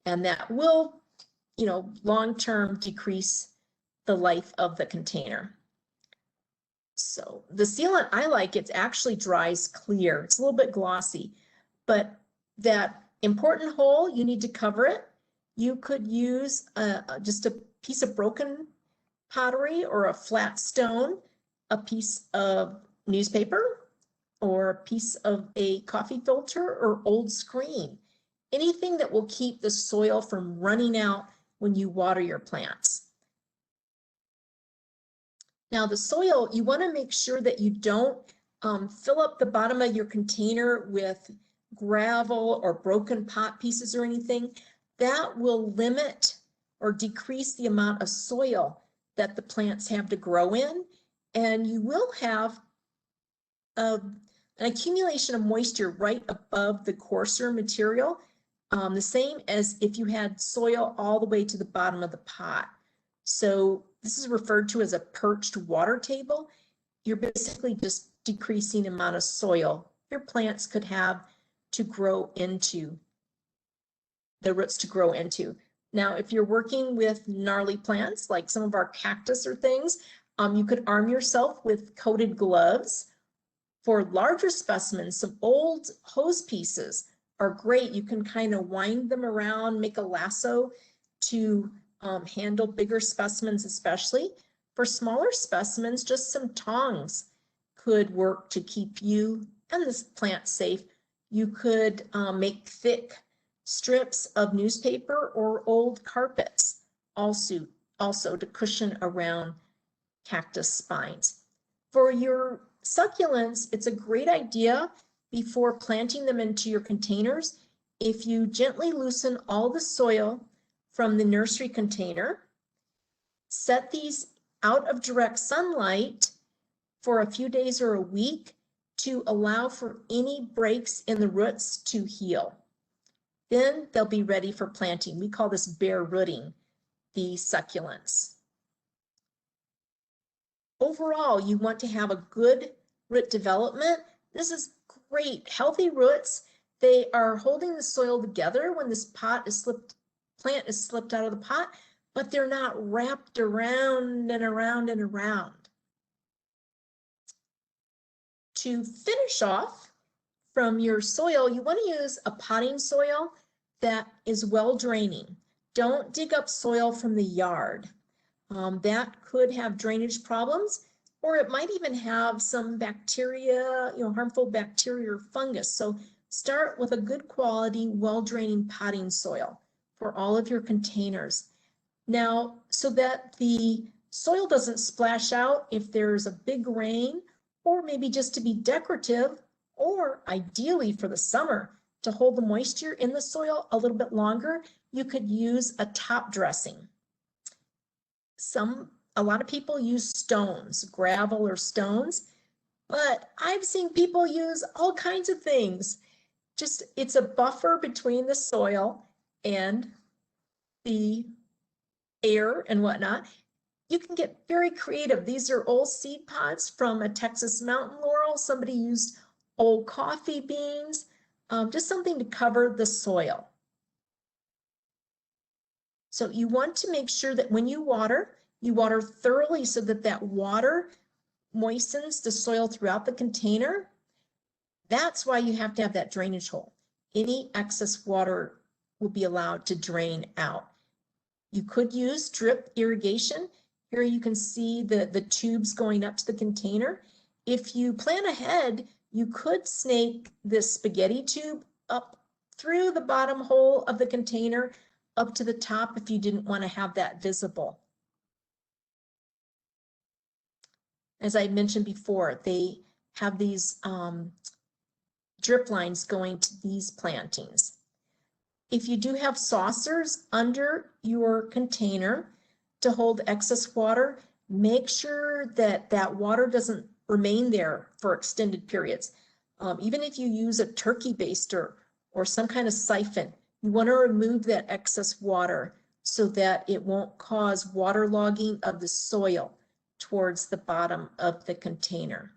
And that will, long-term decrease the life of the container. So the sealant I like, it actually dries clear. It's a little bit glossy, but that important hole, you need to cover it. You could use just a piece of broken pottery or a flat stone, a piece of newspaper, or a piece of a coffee filter or old screen. Anything that will keep the soil from running out when you water your plants. Now the soil, you want to make sure that you don't fill up the bottom of your container with gravel or broken pot pieces or anything. That will limit or decrease the amount of soil that the plants have to grow in, and you will have an accumulation of moisture right above the coarser material, the same as if you had soil all the way to the bottom of the pot. So this is referred to as a perched water table. You're basically just decreasing the amount of soil your plants could have to grow into, the roots to grow into. Now, if you're working with gnarly plants, like some of our cactus or things, you could arm yourself with coated gloves. For larger specimens, some old hose pieces are great. You can kind of wind them around, make a lasso to handle bigger specimens especially. For smaller specimens, just some tongs could work to keep you and this plant safe. You could make thick strips of newspaper or old carpets also to cushion around cactus spines. For your succulents, it's a great idea before planting them into your containers if you gently loosen all the soil from the nursery container, set these out of direct sunlight for a few days or a week to allow for any breaks in the roots to heal. Then they'll be ready for planting. We call this bare rooting the succulents. Overall, you want to have a good root development. This is great. Healthy roots, they are holding the soil together when this plant is slipped out of the pot, but they're not wrapped around and around and around. To finish off from your soil, you want to use a potting soil that is well draining. Don't dig up soil from the yard. That could have drainage problems, or it might even have some bacteria, harmful bacteria or fungus. So start with a good quality, well-draining potting soil for all of your containers. Now, so that the soil doesn't splash out if there's a big rain, or maybe just to be decorative, or ideally for the summer, to hold the moisture in the soil a little bit longer, you could use a top dressing. A lot of people use stones, gravel or stones, but I've seen people use all kinds of things. Just, it's a buffer between the soil and the air and whatnot. You can get very creative. These are old seed pods from a Texas mountain laurel. Somebody used old coffee beans, just something to cover the soil. So you want to make sure that when you water thoroughly so that that water moistens the soil throughout the container. That's why you have to have that drainage hole. Any excess water will be allowed to drain out. You could use drip irrigation. Here you can see the tubes going up to the container. If you plan ahead, you could snake this spaghetti tube up through the bottom hole of the container up to the top if you didn't want to have that visible. As I mentioned before, they have these drip lines going to these plantings. If you do have saucers under your container to hold excess water, make sure that that water doesn't remain there for extended periods. Even if you use a turkey baster or some kind of siphon, you want to remove that excess water so that it won't cause waterlogging of the soil towards the bottom of the container.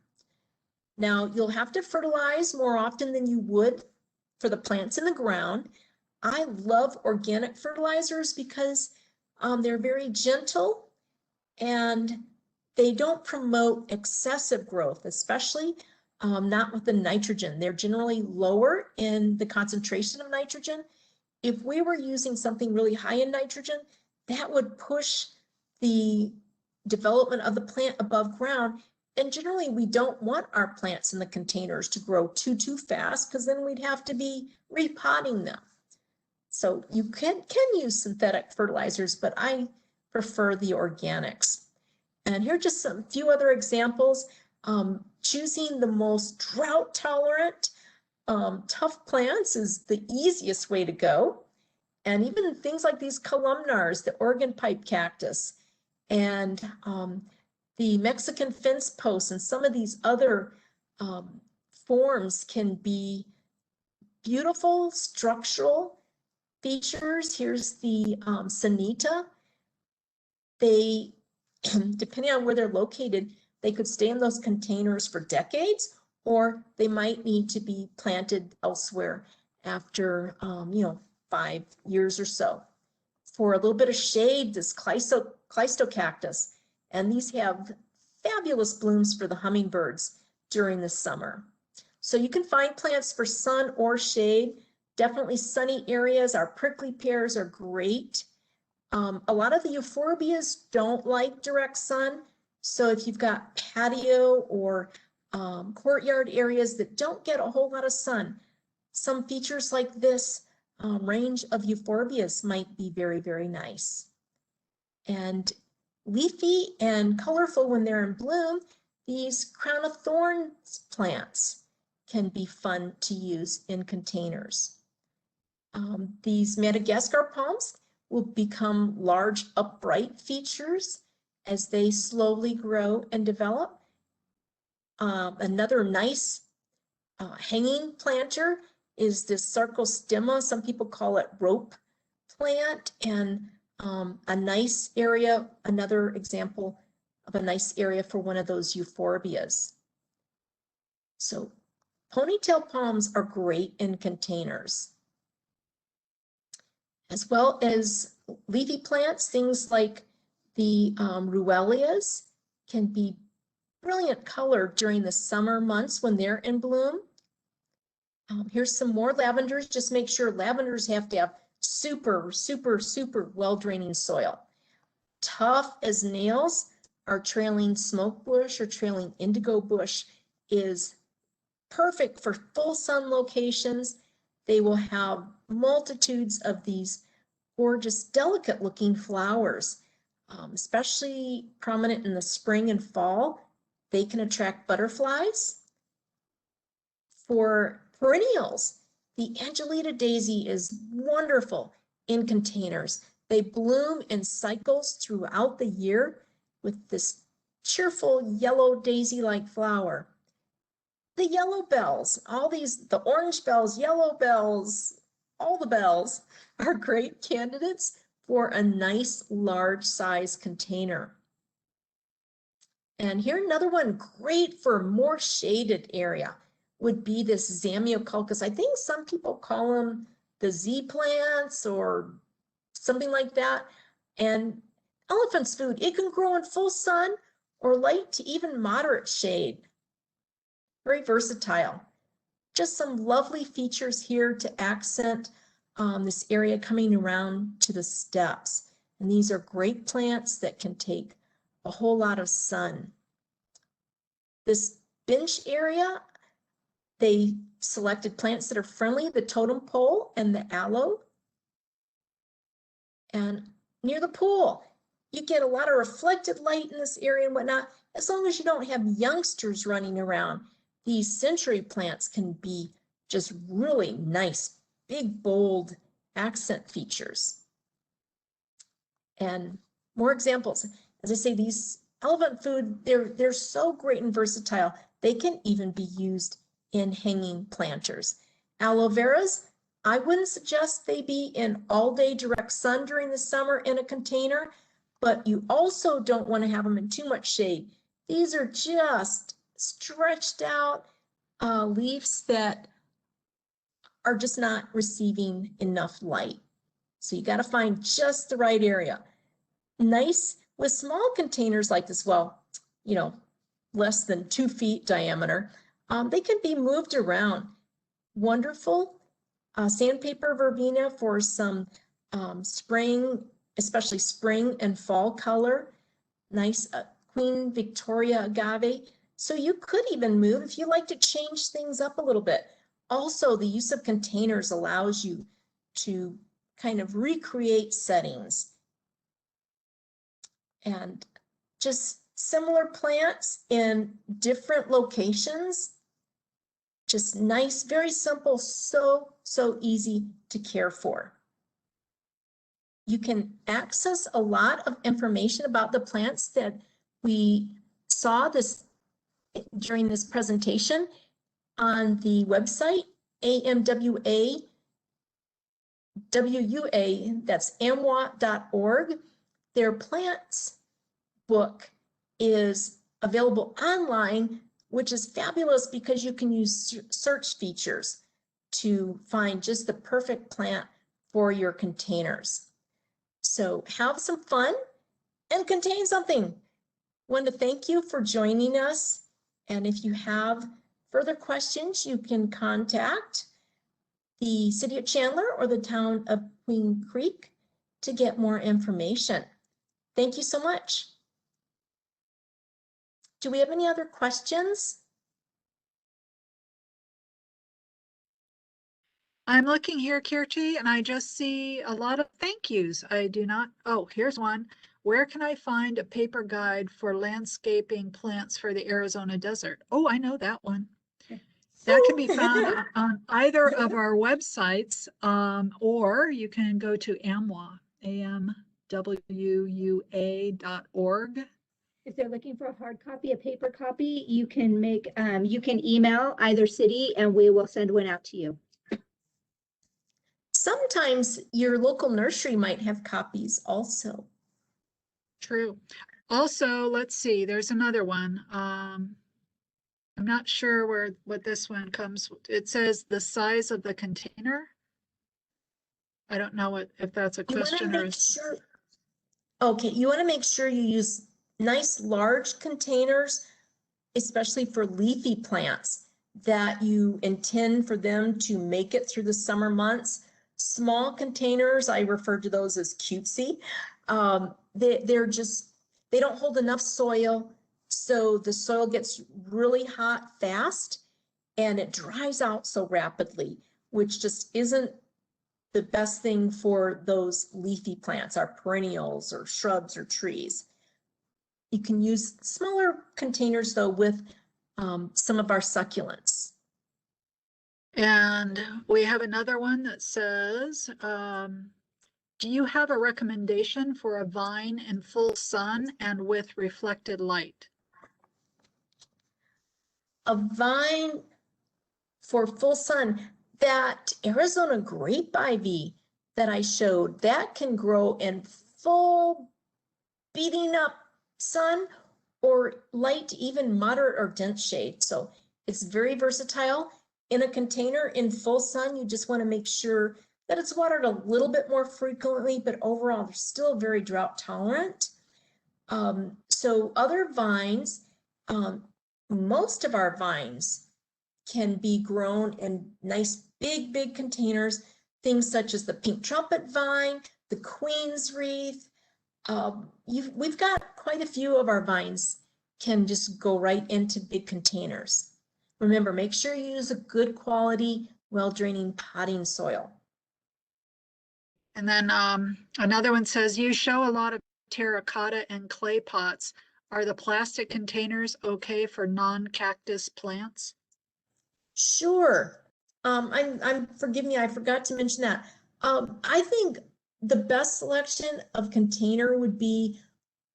Now, you'll have to fertilize more often than you would for the plants in the ground. I love organic fertilizers because they're very gentle and they don't promote excessive growth, especially not with the nitrogen. They're generally lower in the concentration of nitrogen. If we were using something really high in nitrogen, that would push the development of the plant above ground. And generally, we don't want our plants in the containers to grow too fast, because then we'd have to be repotting them. So you can use synthetic fertilizers, but I prefer the organics. And here are just some few other examples. Choosing the most drought tolerant, tough plants is the easiest way to go. And even things like these columnars, the Oregon pipe cactus, and the Mexican fence posts, and some of these other forms can be beautiful structural features. Here's the Sonita. They, depending on where they're located, they could stay in those containers for decades, or they might need to be planted elsewhere after, 5 years or so. For a little bit of shade, this Cleistocactus, and these have fabulous blooms for the hummingbirds during the summer. So you can find plants for sun or shade. Definitely sunny areas. Our prickly pears are great. A lot of the euphorbias don't like direct sun. So if you've got patio or courtyard areas that don't get a whole lot of sun, some features like this range of euphorbias might be very, very nice. And leafy and colorful when they're in bloom, these crown of thorns plants can be fun to use in containers. These Madagascar palms will become large upright features as they slowly grow and develop. Another nice hanging planter is this sarcostemma. Some people call it rope plant, and a nice area, another example of a nice area for one of those euphorbias. So ponytail palms are great in containers, as well as leafy plants. Things like the ruellias can be brilliant color during the summer months when they're in bloom. Here's some more lavenders. Just make sure lavenders have to have super well-draining soil. Tough as nails, our trailing smoke bush or trailing indigo bush is perfect for full sun locations. They will have multitudes of these gorgeous, delicate looking flowers, especially prominent in the spring and fall. They can attract butterflies. For perennials, the Angelita daisy is wonderful in containers. They bloom in cycles throughout the year with this cheerful yellow daisy-like flower. The yellow bells, all these, the orange bells, yellow bells, all the bells are great candidates for a nice large size container. And here another one great for a more shaded area would be this Zamioculcas. I think some people call them the Z plants or something like that. And elephant's food, it can grow in full sun or light to even moderate shade. Very versatile. Just some lovely features here to accent this area coming around to the steps. And these are great plants that can take a whole lot of sun. This bench area, they selected plants that are friendly, the totem pole and the aloe. And near the pool, you get a lot of reflected light in this area and whatnot. as long as you don't have youngsters running around. These century plants can be just really nice, big, bold accent features. And more examples. As I say, these elephant food, they're so great and versatile. They can even be used in hanging planters. Aloe veras, I wouldn't suggest they be in all-day direct sun during the summer in a container, but you also don't want to have them in too much shade. These are just stretched out leaves that are just not receiving enough light. So you got to find just the right area. Nice with small containers like this, well, you know, less than 2 feet diameter, they can be moved around. Wonderful sandpaper verbena for some spring, especially spring and fall color. Nice Queen Victoria agave. So you could even move if you like to change things up a little bit. Also, the use of containers allows you to kind of recreate settings and just similar plants in different locations. Just nice, very simple, so easy to care for. You can access a lot of information about the plants that we saw during this presentation on the website, AMWA, that's amwa.org. Their plants book is available online, which is fabulous because you can use search features to find just the perfect plant for your containers. So have some fun and contain something. Want to thank you for joining us. And if you have further questions, you can contact the City of Chandler or the Town of Queen Creek to get more information. Thank you so much. Do we have any other questions? I'm looking here, Kirti, and I just see a lot of thank yous. I do not, oh, here's one. Where can I find a paper guide for landscaping plants for the Arizona desert? Oh, I know that one. That can be found on either of our websites, or you can go to AMWA, amwua.org. If they're looking for a hard copy, a paper copy, you can you can email either city and we will send one out to you. Sometimes your local nursery might have copies also. True. Also, let's see, there's another one. I'm not sure what this one comes. It says the size of the container. I don't know if that's a question or. Okay, you want to make sure you use nice large containers, especially for leafy plants that you intend for them to make it through the summer months. Small containers, I refer to those as cutesy. They don't hold enough soil, so the soil gets really hot fast and it dries out so rapidly, which just isn't the best thing for those leafy plants, our perennials or shrubs or trees. You can use smaller containers though with some of our succulents. And we have another one that says, do you have a recommendation for a vine in full sun and with reflected light? A vine for full sun, that Arizona grape ivy that I showed, that can grow in full beating up sun or light, even moderate or dense shade. So it's very versatile. In a container in full sun, you just want to make sure that it's watered a little bit more frequently, but overall they're still very drought tolerant. So other vines, most of our vines can be grown in nice big containers, things such as the pink trumpet vine, the queen's wreath. We've got quite a few of our vines can just go right into big containers. Remember, make sure you use a good quality, well-draining potting soil. And then another one says, you show a lot of terracotta and clay pots. Are the plastic containers okay for non-cactus plants? Sure. Forgive me, I forgot to mention that. I think the best selection of container would be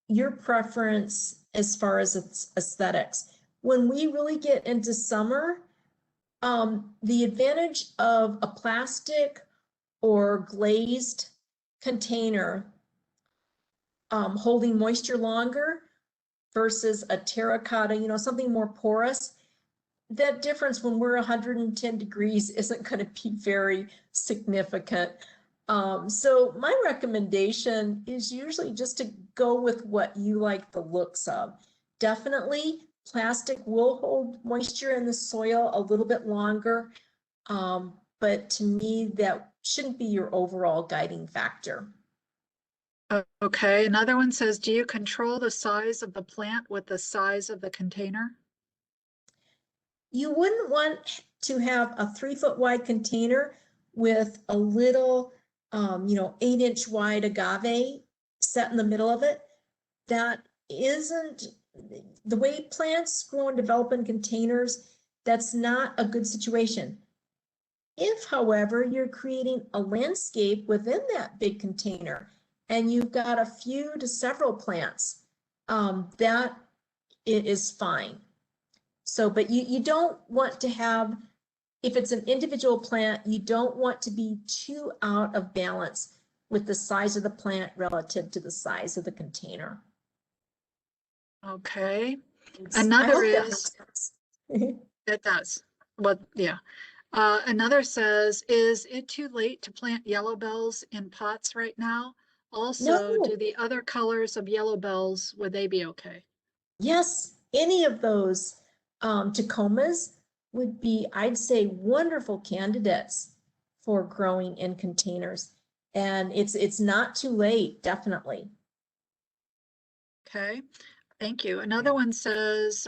your preference as far as its aesthetics. When we really get into summer, the advantage of a plastic or glazed container holding moisture longer versus a terracotta, something more porous, that difference when we're 110 degrees isn't going to be very significant. So my recommendation is usually just to go with what you like the looks of. Definitely plastic will hold moisture in the soil a little bit longer, but to me that shouldn't be your overall guiding factor. Okay, another one says, do you control the size of the plant with the size of the container? You wouldn't want to have a 3-foot wide container with a little, 8-inch wide agave set in the middle of it. That isn't the way plants grow and develop in containers. That's not a good situation. If, however, you're creating a landscape within that big container and you've got a few to several plants, that it is fine. So, but you don't want to have, if it's an individual plant, you don't want to be too out of balance with the size of the plant relative to the size of the container. Okay. I Another hope that is, makes sense. it does. Well, yeah. Another says, is it too late to plant yellow bells in pots right now? Also, No. do the other colors of yellow bells, would they be okay? Yes, any of those tacomas would be, I'd say, wonderful candidates for growing in containers. And it's not too late, definitely. Okay, thank you. Another one says,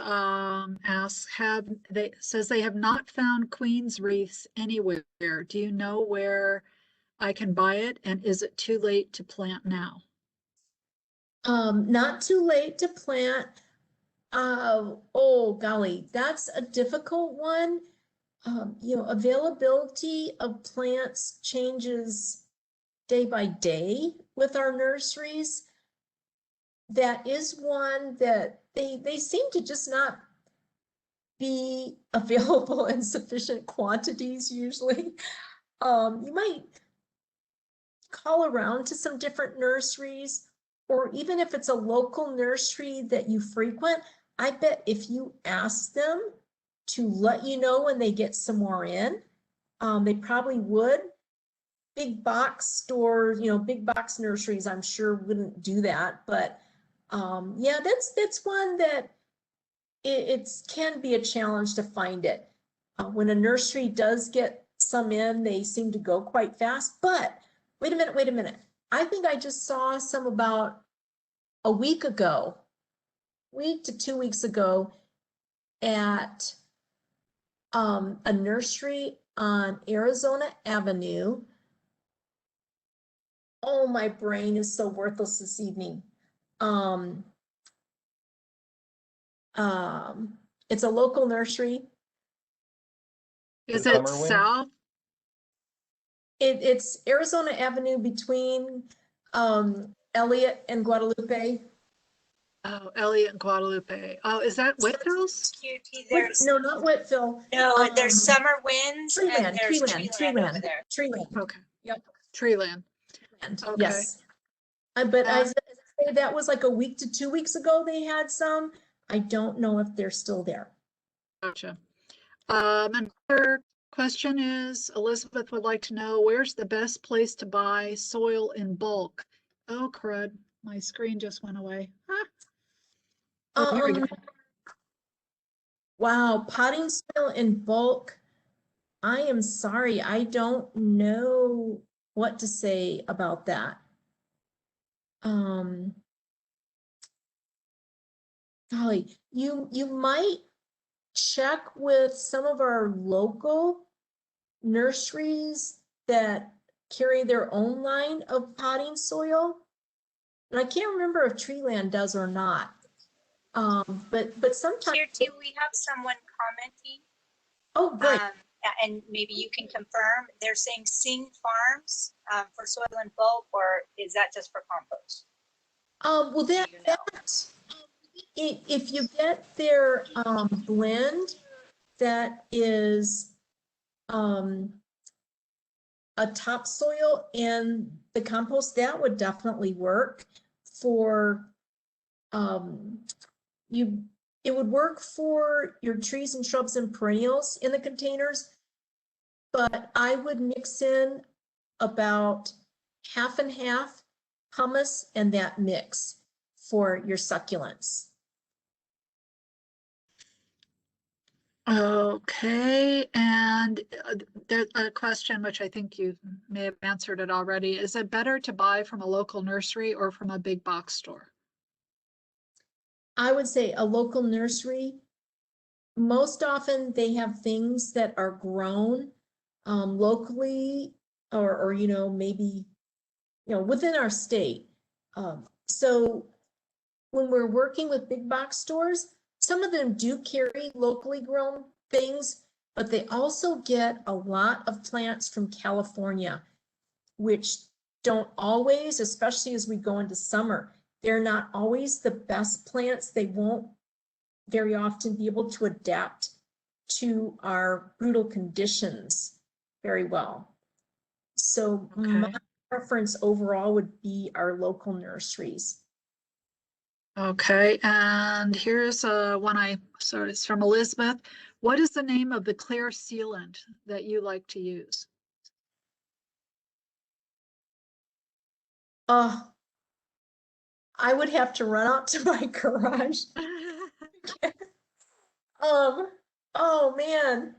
says they have not found Queen's wreaths anywhere. Do you know where I can buy it? And is it too late to plant now? Not too late to plant. Oh golly, that's a difficult one. Availability of plants changes day by day with our nurseries. That is one that they seem to just not be available in sufficient quantities usually. You might call around to some different nurseries, or even if it's a local nursery that you frequent, I bet if you ask them to let you know when they get some more in, they probably would. Big box stores, big box nurseries, I'm sure wouldn't do that. But yeah, that's one that it can be a challenge to find it. When a nursery does get some in, they seem to go quite fast. But wait a minute. I think I just saw some about a week to 2 weeks ago at a nursery on Arizona Avenue. Oh, my brain is so worthless this evening. It's a local nursery. Is it south? It's Arizona Avenue between Elliott and Guadalupe. Oh, Elliott and Guadalupe. Oh, is that Whitfield's? No, not Whitfield. No, there's Summer Winds and there's Treeland over there. Treeland. Okay. Yep. Treeland. Okay. Okay. Yes. But I say that was like a week to 2 weeks ago they had some. I don't know if they're still there. Gotcha. Another question is, Elizabeth would like to know, where's the best place to buy soil in bulk? Oh, crud. My screen just went away. Ah. Oh, here we go. Wow, potting soil in bulk. I am sorry, I don't know what to say about that. Golly, you might check with some of our local nurseries that carry their own line of potting soil. And I can't remember if Treeland does or not. But sometimes. Here too, we have someone commenting. Oh, great. And maybe you can confirm, they're saying Sing Farms for soil and bulk, or is that just for compost? Well, if you get their blend that is a topsoil and the compost, that would definitely work for it would work for your trees and shrubs and perennials in the containers, but I would mix in about half and half humus and that mix for your succulents. Okay, and there's a question which I think you may have answered it already. Is it better to buy from a local nursery or from a big box store? I would say a local nursery. Most often they have things that are grown locally or maybe within our state. So when we're working with big box stores, some of them do carry locally grown things, but they also get a lot of plants from California, which don't always, especially as we go into summer, they're not always the best plants. They won't very often be able to adapt to our brutal conditions very well. So my preference overall would be our local nurseries. Okay, and here's one so it's from Elizabeth. What is the name of the clear sealant that you like to use? I would have to run out to my garage. Oh man,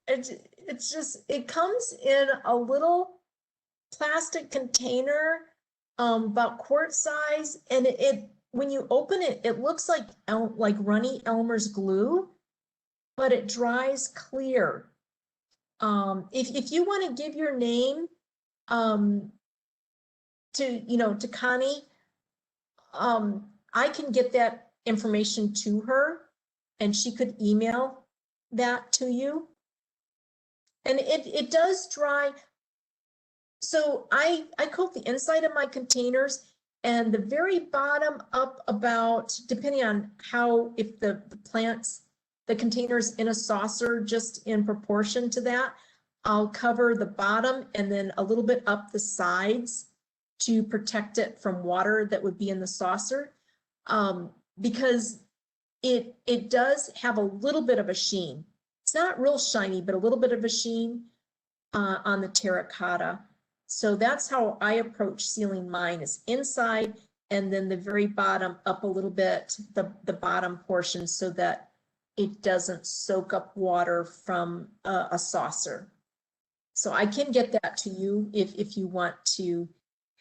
it's just, it comes in a little plastic container, about quart size, and it when you open it, it looks like runny Elmer's glue, but it dries clear. If you want to give your name to Connie, I can get that information to her and she could email that to you. And it does dry. So I coat the inside of my containers, and the very bottom up about, depending on how, if the plants, the containers in a saucer, just in proportion to that, I'll cover the bottom and then a little bit up the sides to protect it from water that would be in the saucer, because it does have a little bit of a sheen. It's not real shiny, but a little bit of a sheen on the terracotta. So that's how I approach sealing mine, is inside and then the very bottom up a little bit, the bottom portion, so that it doesn't soak up water from a saucer. So I can get that to you if you want to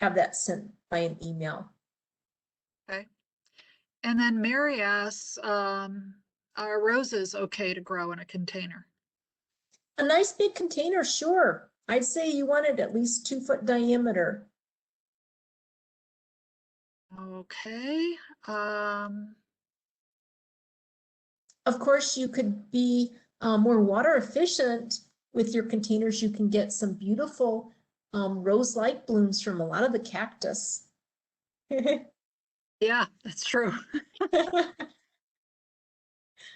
have that sent by an email. Okay. And then Mary asks, are roses okay to grow in a container? A nice big container, sure. I'd say you want it at least 2-foot diameter. Okay. Of course, you could be more water efficient with your containers. You can get some beautiful rose-like blooms from a lot of the cactus. Yeah, that's true.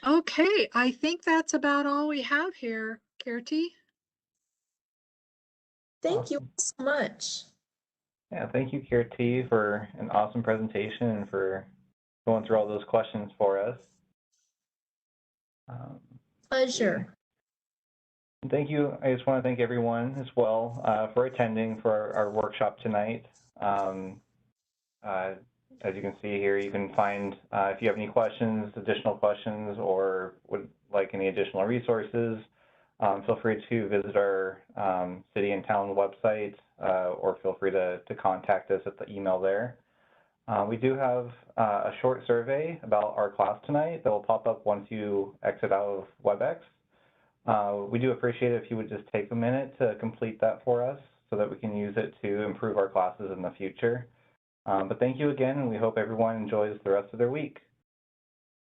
Okay, I think that's about all we have here, Kirti. Thank you so much. Yeah, thank you, Kirti, for an awesome presentation and for going through all those questions for us. Pleasure. Thank you. I just want to thank everyone as well for attending for our workshop tonight. As you can see here, you can find, if you have any questions, additional questions, or would like any additional resources, feel free to visit our city and town website, or feel free to contact us at the email there. We do have a short survey about our class tonight that will pop up once you exit out of WebEx. We do appreciate it if you would just take a minute to complete that for us so that we can use it to improve our classes in the future. But thank you again, and we hope everyone enjoys the rest of their week.